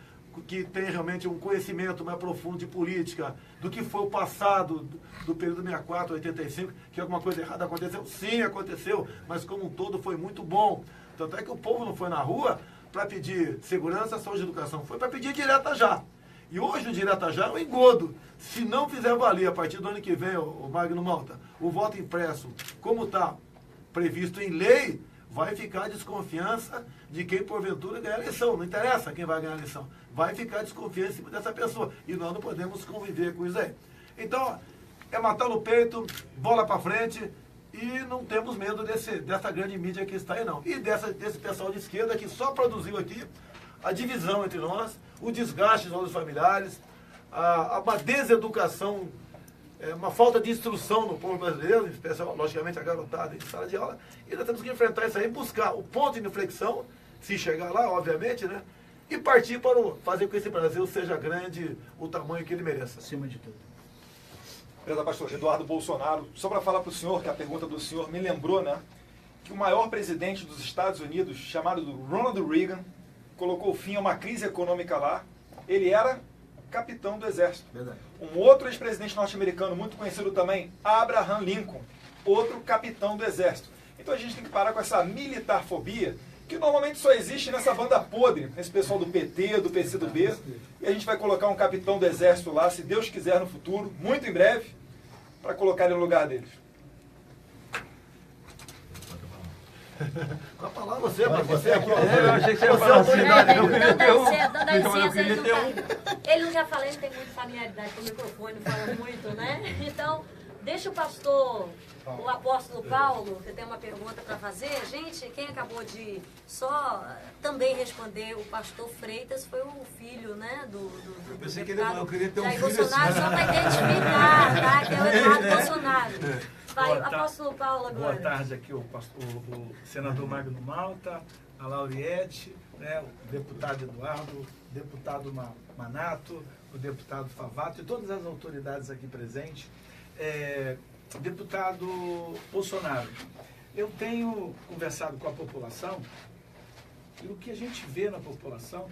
que têm realmente um conhecimento mais profundo de política, do que foi o passado do período 64, 85, que alguma coisa errada aconteceu? Sim, aconteceu, mas como um todo foi muito bom. Tanto é que o povo não foi na rua para pedir segurança, saúde e educação, foi para pedir direta já. E hoje o direta já é um engodo. Se não fizer valer a partir do ano que vem, o Magno Malta, o voto impresso, como está previsto em lei, vai ficar a desconfiança de quem porventura ganhar a eleição. Não interessa quem vai ganhar a eleição. Vai ficar a desconfiança em cima dessa pessoa. E nós não podemos conviver com isso aí. Então, é matar no peito, bola para frente, e não temos medo dessa grande mídia que está aí, não. E desse pessoal de esquerda que só produziu aqui a divisão entre nós, o desgaste dos nossos familiares, uma deseducação, uma falta de instrução no povo brasileiro, em especial, logicamente, a garotada em sala de aula, e nós temos que enfrentar isso aí, buscar o ponto de inflexão, se chegar lá, obviamente, né? E partir para fazer com que esse Brasil seja grande, o tamanho que ele mereça. Acima de tudo. Beleza, pastor Eduardo Bolsonaro. Só para falar para o senhor, que a pergunta do senhor me lembrou, né? Que o maior presidente dos Estados Unidos, chamado Ronald Reagan, colocou fim a uma crise econômica lá. Ele era capitão do Exército. Verdade. Um outro ex-presidente norte-americano, muito conhecido também, Abraham Lincoln, outro capitão do Exército. Então a gente tem que parar com essa militarfobia, que normalmente só existe nessa banda podre, nesse pessoal do PT, do PCdoB, e a gente vai colocar um capitão do Exército lá, se Deus quiser, no futuro, muito em breve, para colocar ele no lugar deles. Com a palavra você, mas você aqui. Eu achei que você ia Você é falar assim. autoridade. Dá Eu licença, queria ter ele não já falou, ele tem muita familiaridade com o microfone, fala muito, né? Então, deixa o pastor, o apóstolo Paulo, que tem uma pergunta para fazer. Gente, quem acabou de só também responder, o pastor Freitas, foi o filho, né, do Eu pensei que deputado eu queria ter um Jair filho Bolsonaro, assim. só para identificar, tá? Que é o Eduardo Bolsonaro. Vai, Boa tarde. apóstolo Paulo agora. Boa tarde aqui o senador Magno Malta, a Lauriette, né, o deputado Eduardo, o deputado Manato, o deputado Favato e todas as autoridades aqui presentes. Deputado Bolsonaro, eu tenho conversado com a população e o que a gente vê na população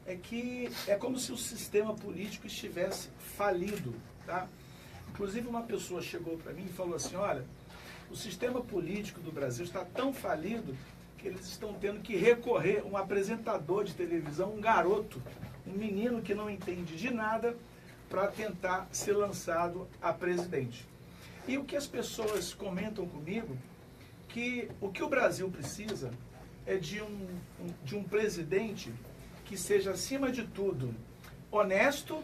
é que é como se o sistema político estivesse falido, tá? Inclusive uma pessoa chegou para mim e falou assim, olha, o sistema político do Brasil está tão falido que eles estão tendo que recorrer a um apresentador de televisão, um garoto, um menino que não entende de nada, para tentar ser lançado a presidente. E o que as pessoas comentam comigo, que o que o Brasil precisa é de um presidente que seja, acima de tudo, honesto,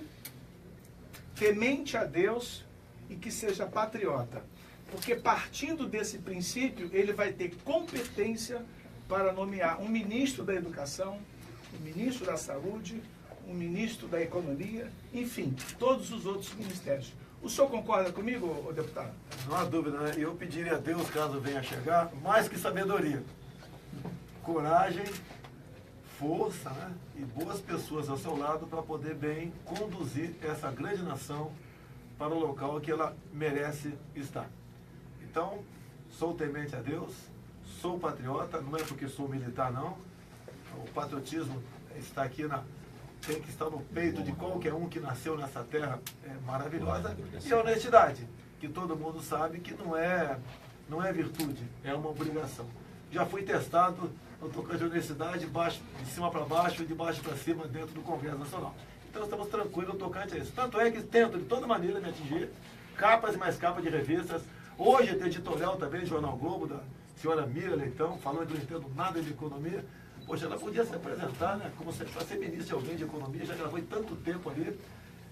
temente a Deus e que seja patriota. Porque partindo desse princípio, ele vai ter competência para nomear um ministro da Educação, um ministro da Saúde, um ministro da Economia, enfim, todos os outros ministérios. O senhor concorda comigo, deputado? Não há dúvida, né? Eu pediria a Deus, caso venha a chegar, mais que sabedoria, coragem, força, né? E boas pessoas ao seu lado para poder bem conduzir essa grande nação para o local que ela merece estar. Então, sou temente a Deus, sou patriota, não é porque sou militar, não. O patriotismo está aqui tem que estar no peito de qualquer um que nasceu nessa terra maravilhosa. E a honestidade, que todo mundo sabe que não é virtude, é uma obrigação. Já fui testado no tocante de honestidade, de cima para baixo e de baixo para cima dentro do Congresso Nacional. Então estamos tranquilos no tocante a isso. Tanto é que tento de toda maneira me atingir, capas e mais capas de revistas. Hoje tem editorial também do Jornal Globo, da senhora Mira Leitão, falando que eu não entendo nada de economia. Poxa, ela podia se apresentar, né, como se para ser ministra de alguém de economia, já gravou tanto tempo ali,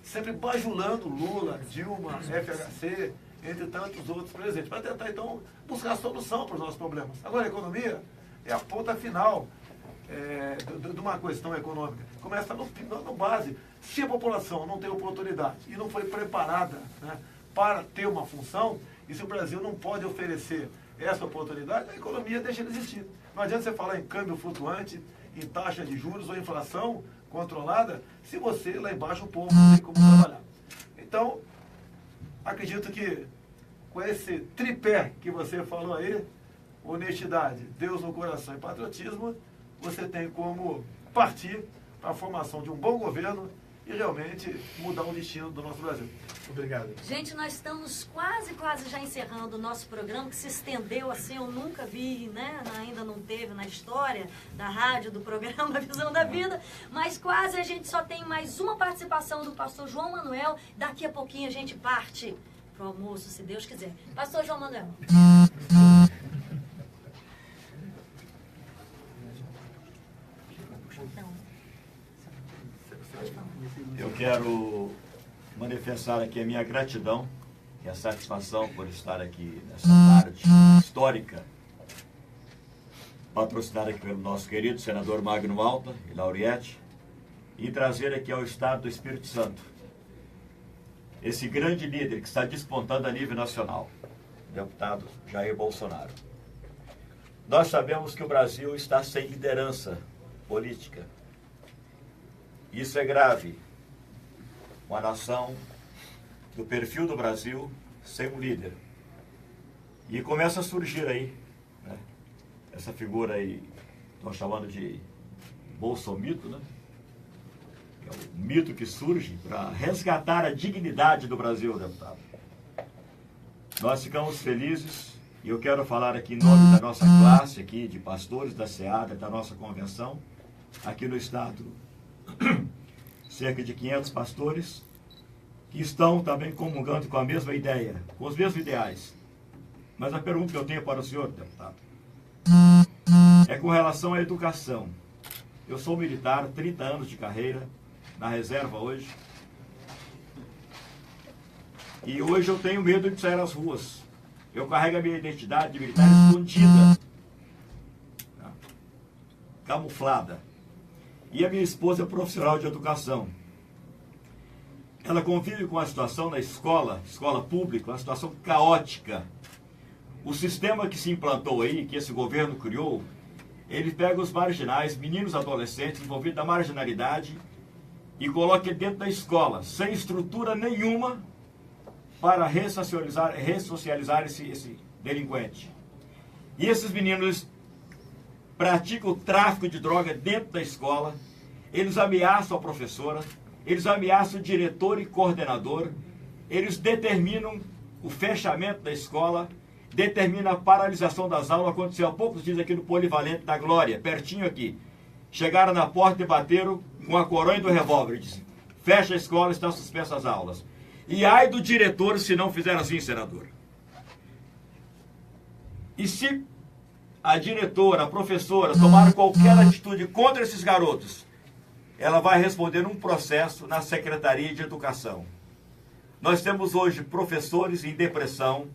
sempre bajulando Lula, Dilma, FHC, entre tantos outros presidentes, para tentar então buscar a solução para os nossos problemas. Agora a economia é a ponta final de uma questão econômica. Começa no base. Se a população não tem oportunidade e não foi preparada, né, para ter uma função, e se o Brasil não pode oferecer essa oportunidade, a economia deixa de existir. Não adianta você falar em câmbio flutuante, em taxa de juros ou inflação controlada, se você lá embaixo o povo não tem como trabalhar. Então, acredito que com esse tripé que você falou aí, honestidade, Deus no coração e patriotismo, você tem como partir para a formação de um bom governo e realmente mudar o destino do nosso Brasil. Obrigado. Gente, nós estamos quase já encerrando o nosso programa, que se estendeu assim, eu nunca vi, né? Ainda não teve na história da rádio, do programa Visão da Vida, mas quase a gente só tem mais uma participação do pastor João Manuel. Daqui a pouquinho a gente parte pro almoço, se Deus quiser. Pastor João Manuel. Eu quero manifestar aqui a minha gratidão e a satisfação por estar aqui nessa tarde histórica, patrocinada aqui pelo nosso querido senador Magno Malta e Lauriette, e trazer aqui ao Estado do Espírito Santo esse grande líder que está despontando a nível nacional, o deputado Jair Bolsonaro. Nós sabemos que o Brasil está sem liderança política. Isso é grave. Uma nação do perfil do Brasil sem um líder. E começa a surgir aí, né, essa figura aí, estão chamando de bolsomito, né? É o mito que surge para resgatar a dignidade do Brasil, deputado. Nós ficamos felizes e eu quero falar aqui em nome da nossa classe aqui, de pastores da SEADA, da nossa convenção, aqui no estado, cerca de 500 pastores, que estão também comungando com a mesma ideia, com os mesmos ideais. Mas a pergunta que eu tenho para o senhor, deputado, é com relação à educação. Eu sou militar, 30 anos de carreira, na reserva hoje. E hoje eu tenho medo de sair às ruas. Eu carrego a minha identidade de militar escondida, camuflada. E a minha esposa é profissional de educação. Ela convive com a situação na escola pública, uma situação caótica. O sistema que se implantou aí, que esse governo criou, ele pega os marginais, meninos adolescentes envolvidos na marginalidade e coloca dentro da escola, sem estrutura nenhuma para ressocializar esse delinquente. E esses meninos praticam o tráfico de droga dentro da escola, eles ameaçam a professora, eles ameaçam o diretor e coordenador, eles determinam o fechamento da escola, determinam a paralisação das aulas. Aconteceu há poucos dias aqui no Polivalente da Glória, pertinho aqui. Chegaram na porta e bateram com a coronha do revólver e disseram: fecha a escola, estão suspensas as aulas. E ai do diretor se não fizer assim, senador. E se a diretora, a professora, tomar qualquer atitude contra esses garotos, ela vai responder um processo na Secretaria de Educação. Nós temos hoje professores em depressão,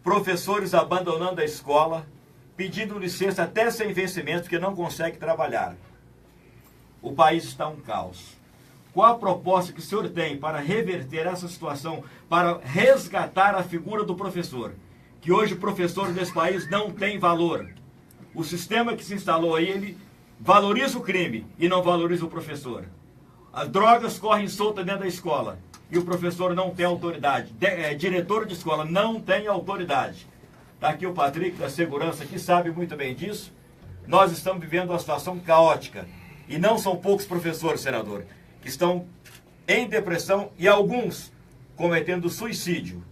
professores abandonando a escola, pedindo licença até sem vencimento, porque não consegue trabalhar. O país está um caos. Qual a proposta que o senhor tem para reverter essa situação, para resgatar a figura do professor? Que hoje o professor desse país não tem valor. O sistema que se instalou aí, ele valoriza o crime e não valoriza o professor. As drogas correm soltas dentro da escola e o professor não tem autoridade. Diretor de escola não tem autoridade. Está aqui o Patrick da segurança, que sabe muito bem disso. Nós estamos vivendo uma situação caótica. E não são poucos professores, senador, que estão em depressão e alguns cometendo suicídio.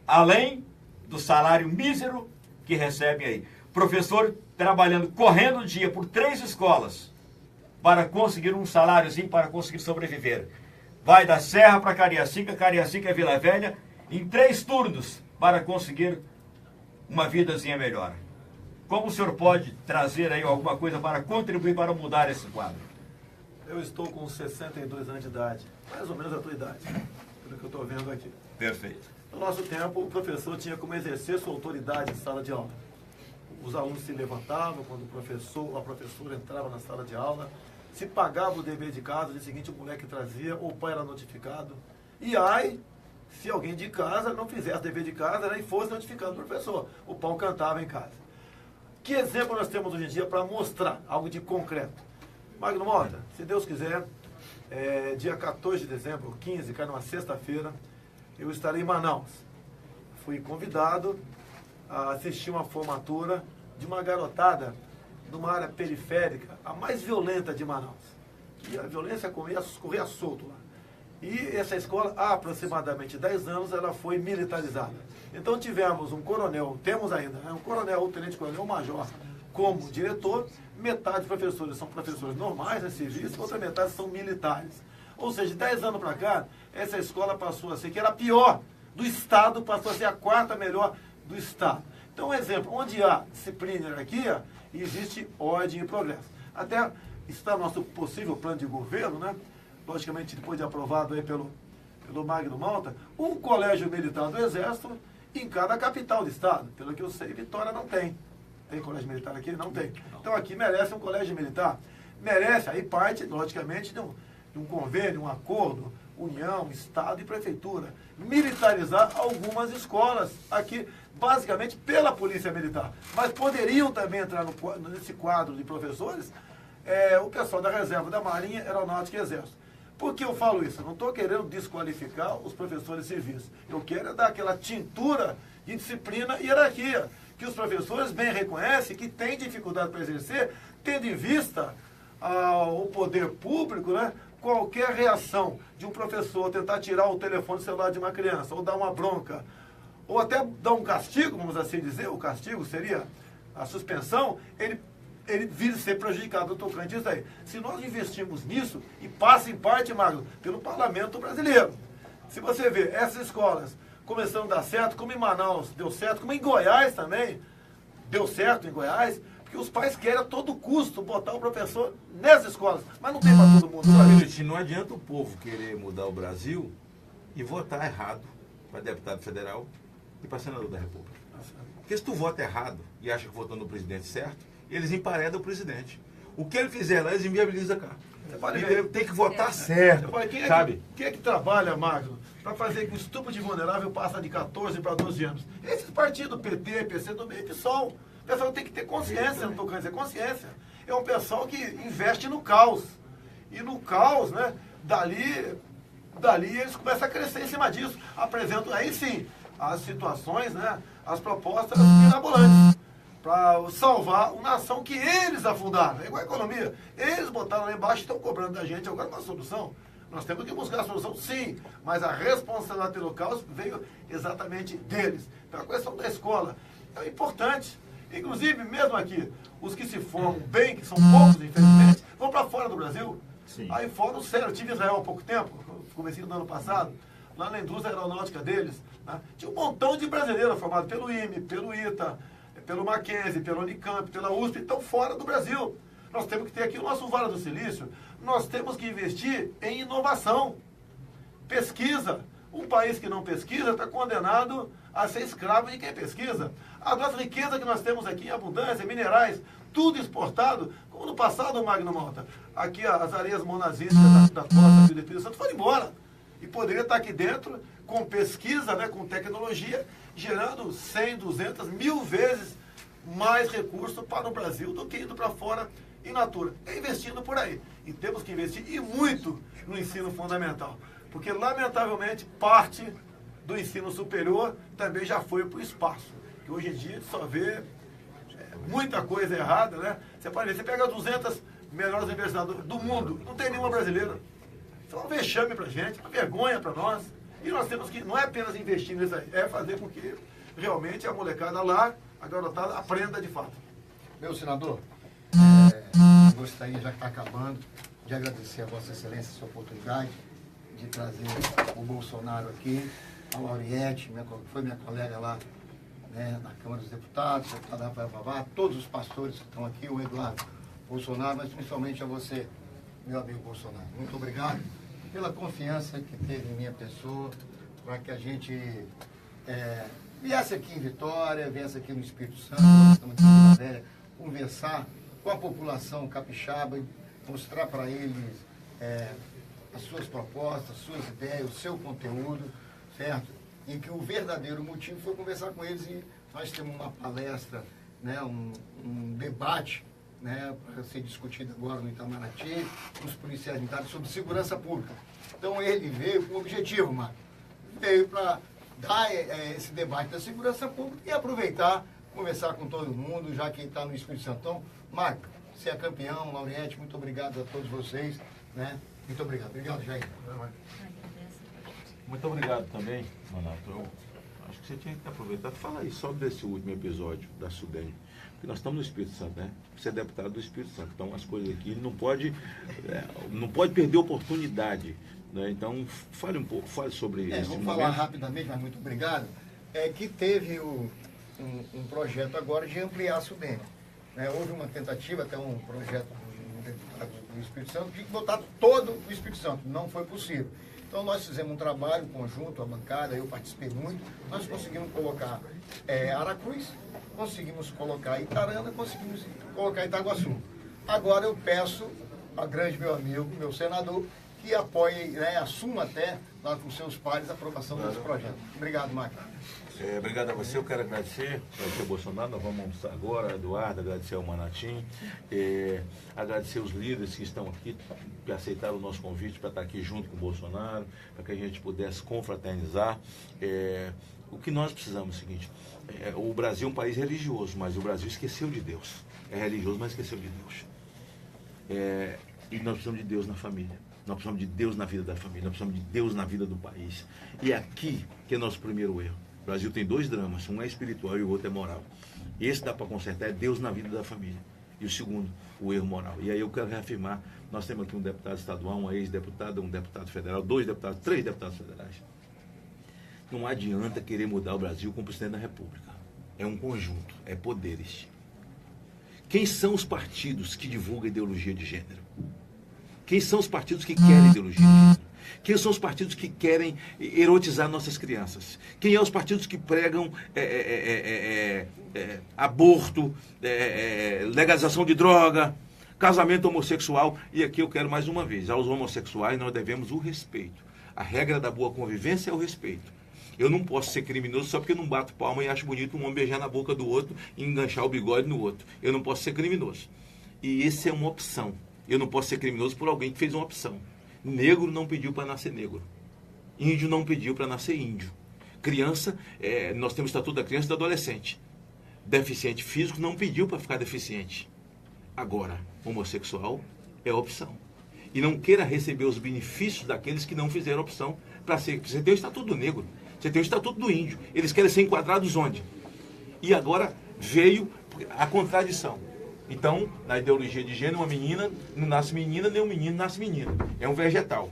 Além do salário mísero que recebem aí. Professor trabalhando, correndo o dia por 3 escolas para conseguir um saláriozinho, para conseguir sobreviver. Vai da Serra para Cariacica, Cariacica é Vila Velha, em 3 turnos para conseguir uma vidazinha melhor. Como o senhor pode trazer aí alguma coisa para contribuir para mudar esse quadro? Eu estou com 62 anos de idade, mais ou menos a tua idade, pelo que eu estou vendo aqui. Perfeito. No nosso tempo, o professor tinha como exercer sua autoridade em sala de aula. Os alunos se levantavam quando a professora entrava na sala de aula, se pagava o dever de casa, no dia seguinte o moleque trazia, ou o pai era notificado. E aí, se alguém de casa não fizesse dever de casa, né, e fosse notificado do professor, o pau cantava em casa. Que exemplo nós temos hoje em dia para mostrar algo de concreto? Magno Mota, se Deus quiser, dia 14 de dezembro, 15, cai numa sexta-feira, eu estarei em Manaus. Fui convidado a assistir uma formatura de uma garotada de uma área periférica, a mais violenta de Manaus. E a violência corria solto lá. E essa escola, há aproximadamente 10 anos, ela foi militarizada. Então tivemos um coronel, temos ainda, um coronel, um tenente-coronel, um major como diretor, metade dos professores são professores normais, civis, outra metade são militares. Ou seja, de 10 anos para cá, essa escola passou a ser, que era a pior do Estado, passou a ser a 4ª melhor do Estado. Então, um exemplo, onde há disciplina e hierarquia, existe ordem e progresso. Até está nosso possível plano de governo, né? Logicamente, depois de aprovado aí pelo Magno Malta, um colégio militar do Exército em cada capital do Estado. Pelo que eu sei, Vitória não tem. Tem colégio militar aqui? Não tem. Então, aqui merece um colégio militar. Merece, aí parte, logicamente, de um convênio, um acordo, União, Estado e Prefeitura. Militarizar algumas escolas aqui, basicamente pela Polícia Militar. Mas poderiam também entrar nesse quadro de professores o pessoal da Reserva da Marinha, Aeronáutica e Exército. Por que eu falo isso? Eu não estou querendo desqualificar os professores civis. Eu quero dar aquela tintura de disciplina e hierarquia, que os professores bem reconhecem que têm dificuldade para exercer, tendo em vista o poder público, né? Qualquer reação de um professor tentar tirar o telefone celular de uma criança, ou dar uma bronca, ou até dar um castigo, vamos assim dizer, o castigo seria a suspensão, ele vira ser prejudicado no tocante disso aí. Se nós investirmos nisso, e passa em parte, Magno, pelo Parlamento brasileiro. Se você vê essas escolas começando a dar certo, como em Manaus deu certo, como em Goiás também deu certo em Goiás, Porque os pais querem a todo custo botar o professor nessas escolas. Mas não tem para todo mundo. Não adianta o povo querer mudar o Brasil e votar errado para deputado federal e para senador da República. Porque se tu vota errado e acha que votou no presidente certo, eles emparedam o presidente. O que ele fizer lá, eles inviabilizam cá. Tem que votar certo, sabe? Quem é que trabalha, Magno, para fazer que o estupro de vulnerável passa de 14 para 12 anos? Esses partidos, PT, PCdoB e PSOL. O pessoal tem que ter consciência, não estou querendo dizer consciência. É um pessoal que investe no caos. E no caos, né, dali eles começam a crescer em cima disso. Apresentam, aí sim, as situações, né, as propostas mirabolantes para salvar uma nação que eles afundaram. É igual a economia. Eles botaram lá embaixo e estão cobrando da gente agora uma solução. Nós temos que buscar a solução, sim, mas a responsabilidade pelo caos veio exatamente deles. Então a questão da escola é importante. Inclusive, mesmo aqui, os que se formam bem, que são poucos, infelizmente, vão para fora do Brasil. Sim. Aí fora, sério, eu tive em Israel há pouco tempo, comecei no ano passado, lá na indústria aeronáutica deles, né? Tinha um montão de brasileiros formados pelo IME, pelo ITA, pelo Mackenzie, pelo Unicamp, pela USP, estão fora do Brasil. Nós temos que ter aqui o nosso Vale do Silício, nós temos que investir em inovação, pesquisa. Um país que não pesquisa está condenado a ser escravo de quem pesquisa. A nossa riqueza que nós temos aqui em abundância, minerais, tudo exportado, como no passado, Magno Malta. Aqui as areias monazíticas da costa do Espírito Santo foram embora. E poderia estar aqui dentro com pesquisa, né, com tecnologia, gerando 100, 200, 1000 vezes mais recursos para o Brasil do que indo para fora in natura. É investindo por aí. E temos que investir e muito no ensino fundamental. Porque, lamentavelmente, parte do ensino superior também já foi para o espaço. Que hoje em dia só vê muita coisa errada, né? Você pode ver, você pega 200 melhores universidades do mundo, não tem nenhuma brasileira. Isso é um vexame para a gente, uma vergonha para nós. E nós temos que, não é apenas investir nisso aí, é fazer com que realmente a molecada lá, a garotada, aprenda de fato. Meu senador, gostaria, já que está acabando, de agradecer a Vossa Excelência essa oportunidade de trazer o Bolsonaro aqui, a Lauriette, foi minha colega lá, né, na Câmara dos Deputados, o deputado Rafael Vavá, todos os pastores que estão aqui, o Eduardo Bolsonaro, mas principalmente a você, meu amigo Bolsonaro. Muito obrigado pela confiança que teve em minha pessoa, para que a gente viesse aqui em Vitória, viesse aqui no Espírito Santo, nós estamos aqui em Vila Velha, conversar com a população capixaba, mostrar para eles as suas propostas, as suas ideias, o seu conteúdo, certo? Em que o verdadeiro motivo foi conversar com eles e nós temos uma palestra, né, um debate, né, para ser discutido agora no Itamaraty, com os policiais militares sobre segurança pública. Então ele veio com o objetivo, Marco, veio para dar esse debate da segurança pública e aproveitar, conversar com todo mundo, já que está no Espírito Santo. Então, Marco, você é campeão, Lauriette, muito obrigado a todos vocês, né? Muito obrigado. Obrigado, Jair. Muito obrigado também, Manato. Eu acho que você tinha que aproveitar. Fala aí só desse último episódio da Sudene. Porque nós estamos no Espírito Santo, né? Você é deputado do Espírito Santo. Então as coisas aqui não pode perder oportunidade. Né? Então fale um pouco, fale sobre isso. Vamos falar rapidamente, mas muito obrigado. Que teve um projeto agora de ampliar a Sudene. Né? Houve uma tentativa, até um projeto do Espírito Santo, de botar todo o Espírito Santo. Não foi possível. Então nós fizemos um trabalho conjunto, a bancada, eu participei muito, nós conseguimos colocar Aracruz, conseguimos colocar Itarana, conseguimos colocar Itaguaçu. Agora eu peço a grande meu amigo, meu senador, que apoie, né, assuma até lá com seus pares a aprovação desse projeto. Obrigado, Marcos. Obrigado a você, eu quero agradecer ao Bolsonaro, nós vamos almoçar agora, Eduardo, agradecer ao Manatim, agradecer os líderes que estão aqui, que aceitaram o nosso convite para estar aqui junto com o Bolsonaro, para que a gente pudesse confraternizar. O que nós precisamos é o seguinte, o Brasil é um país religioso, mas o Brasil esqueceu de Deus. É religioso, mas esqueceu de Deus. E nós precisamos de Deus na família. Nós precisamos de Deus na vida da família, nós precisamos de Deus na vida do país. E é aqui que é nosso primeiro erro. O Brasil tem dois dramas, um é espiritual e o outro é moral. Esse dá para consertar, é Deus na vida da família. E o segundo, o erro moral. E aí eu quero reafirmar, nós temos aqui um deputado estadual, uma ex-deputada, um deputado federal, 2 deputados, 3 deputados federais. Não adianta querer mudar o Brasil com o presidente da República. É um conjunto, é poderes. Quem são os partidos que divulgam ideologia de gênero? Quem são os partidos que querem ideologia de gênero? Quem são os partidos que querem erotizar nossas crianças? Quem são os partidos que pregam aborto, legalização de droga, casamento homossexual? E aqui eu quero mais uma vez, aos homossexuais nós devemos o respeito. A regra da boa convivência é o respeito. Eu não posso ser criminoso só porque eu não bato palma e acho bonito um homem beijar na boca do outro e enganchar o bigode no outro. Eu não posso ser criminoso. E essa é uma opção. Eu não posso ser criminoso por alguém que fez uma opção. Negro não pediu para nascer negro. Índio não pediu para nascer índio. Criança, nós temos o estatuto da criança e do adolescente. Deficiente físico não pediu para ficar deficiente. Agora, homossexual é opção. E não queira receber os benefícios daqueles que não fizeram opção para ser. Você tem o estatuto do negro, você tem o estatuto do índio. Eles querem ser enquadrados onde? E agora veio a contradição. Então, na ideologia de gênero, uma menina não nasce menina, nem um menino nasce menina. É um vegetal.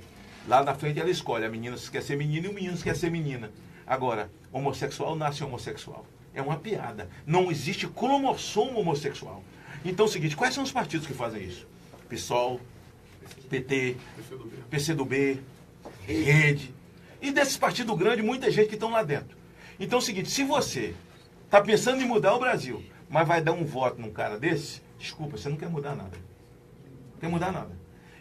Lá na frente ela escolhe, a menina se quer ser menina e o menino se quer ser menina. Agora, homossexual nasce homossexual. É uma piada. Não existe cromossomo homossexual. Então é o seguinte, quais são os partidos que fazem isso? PSOL, PT, PCdoB, Rede. E desses partidos grandes, muita gente que estão lá dentro. Então é o seguinte, se você está pensando em mudar o Brasil, mas vai dar um voto num cara desse, desculpa, você não quer mudar nada. Não quer mudar nada.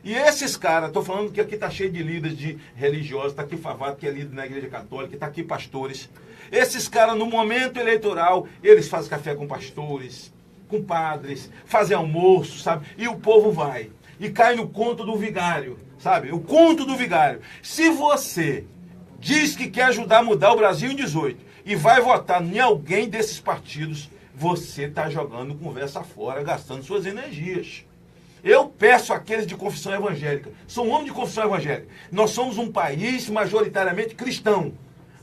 E esses caras, estou falando que aqui está cheio de líderes de religiosos, está aqui Favato, que é líder na igreja católica, está aqui pastores. Esses caras, no momento eleitoral, eles fazem café com pastores, com padres, fazem almoço, sabe? E o povo vai. E cai no conto do vigário, sabe? O conto do vigário. Se você diz que quer ajudar a mudar o Brasil em 18 e vai votar em alguém desses partidos, você está jogando conversa fora, gastando suas energias. Eu peço àqueles de confissão evangélica, sou um homem de confissão evangélica, nós somos um país majoritariamente cristão.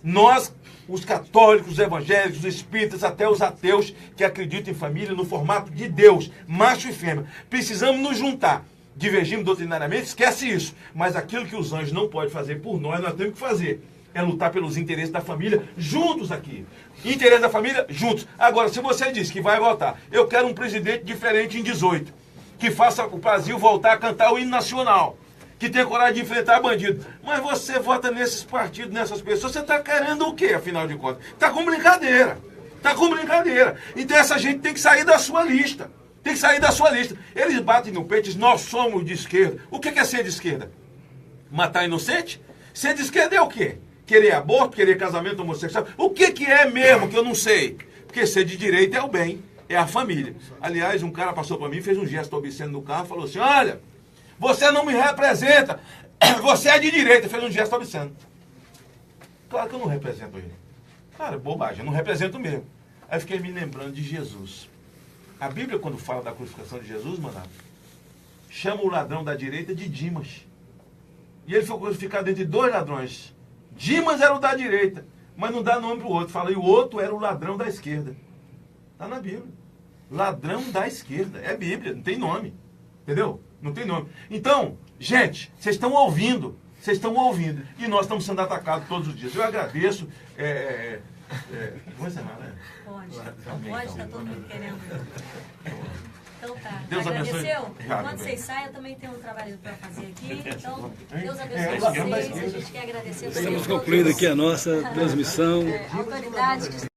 Nós, os católicos, os evangélicos, os espíritas, até os ateus que acreditam em família no formato de Deus, macho e fêmea, precisamos nos juntar. Divergimos doutrinariamente, esquece isso. Mas aquilo que os anjos não podem fazer por nós temos que fazer. É lutar pelos interesses da família juntos aqui. Interesse da família juntos. Agora, se você diz que vai votar, eu quero um presidente diferente em 18, que faça o Brasil voltar a cantar o hino nacional, que tenha coragem de enfrentar bandido. Mas você vota nesses partidos, nessas pessoas, você está querendo o quê, afinal de contas? Está com brincadeira. Está com brincadeira. Então essa gente tem que sair da sua lista. Tem que sair da sua lista. Eles batem no peito e dizem, nós somos de esquerda. O que é ser de esquerda? Matar inocente? Ser de esquerda é o quê? Querer aborto, querer casamento homossexual? O que é mesmo que eu não sei? Porque ser de direita é o bem, é a família. Aliás, um cara passou para mim, fez um gesto obsceno no carro, falou assim, olha, você não me representa, você é de direita, fez um gesto obsceno. Claro que eu não represento ele. Cara, bobagem, eu não represento mesmo. Aí fiquei me lembrando de Jesus. A Bíblia, quando fala da crucificação de Jesus, mano, chama o ladrão da direita de Dimas. E ele foi crucificado entre dois ladrões. Dimas era o da direita, mas não dá nome para o outro. Fala, e o outro era o ladrão da esquerda. Está na Bíblia. Ladrão da esquerda. É Bíblia, não tem nome. Entendeu? Não tem nome. Então, gente, vocês estão ouvindo. Vocês estão ouvindo. E nós estamos sendo atacados todos os dias. Eu agradeço. Pode encerrar, né? Pode, está todo mundo querendo. Então tá. Deus agradeceu? abençoe. Quando vocês saem, eu também tenho um trabalho para fazer aqui. Então, Deus abençoe vocês. A gente quer agradecer. Estamos concluindo aqui a nossa transmissão. Autoridades que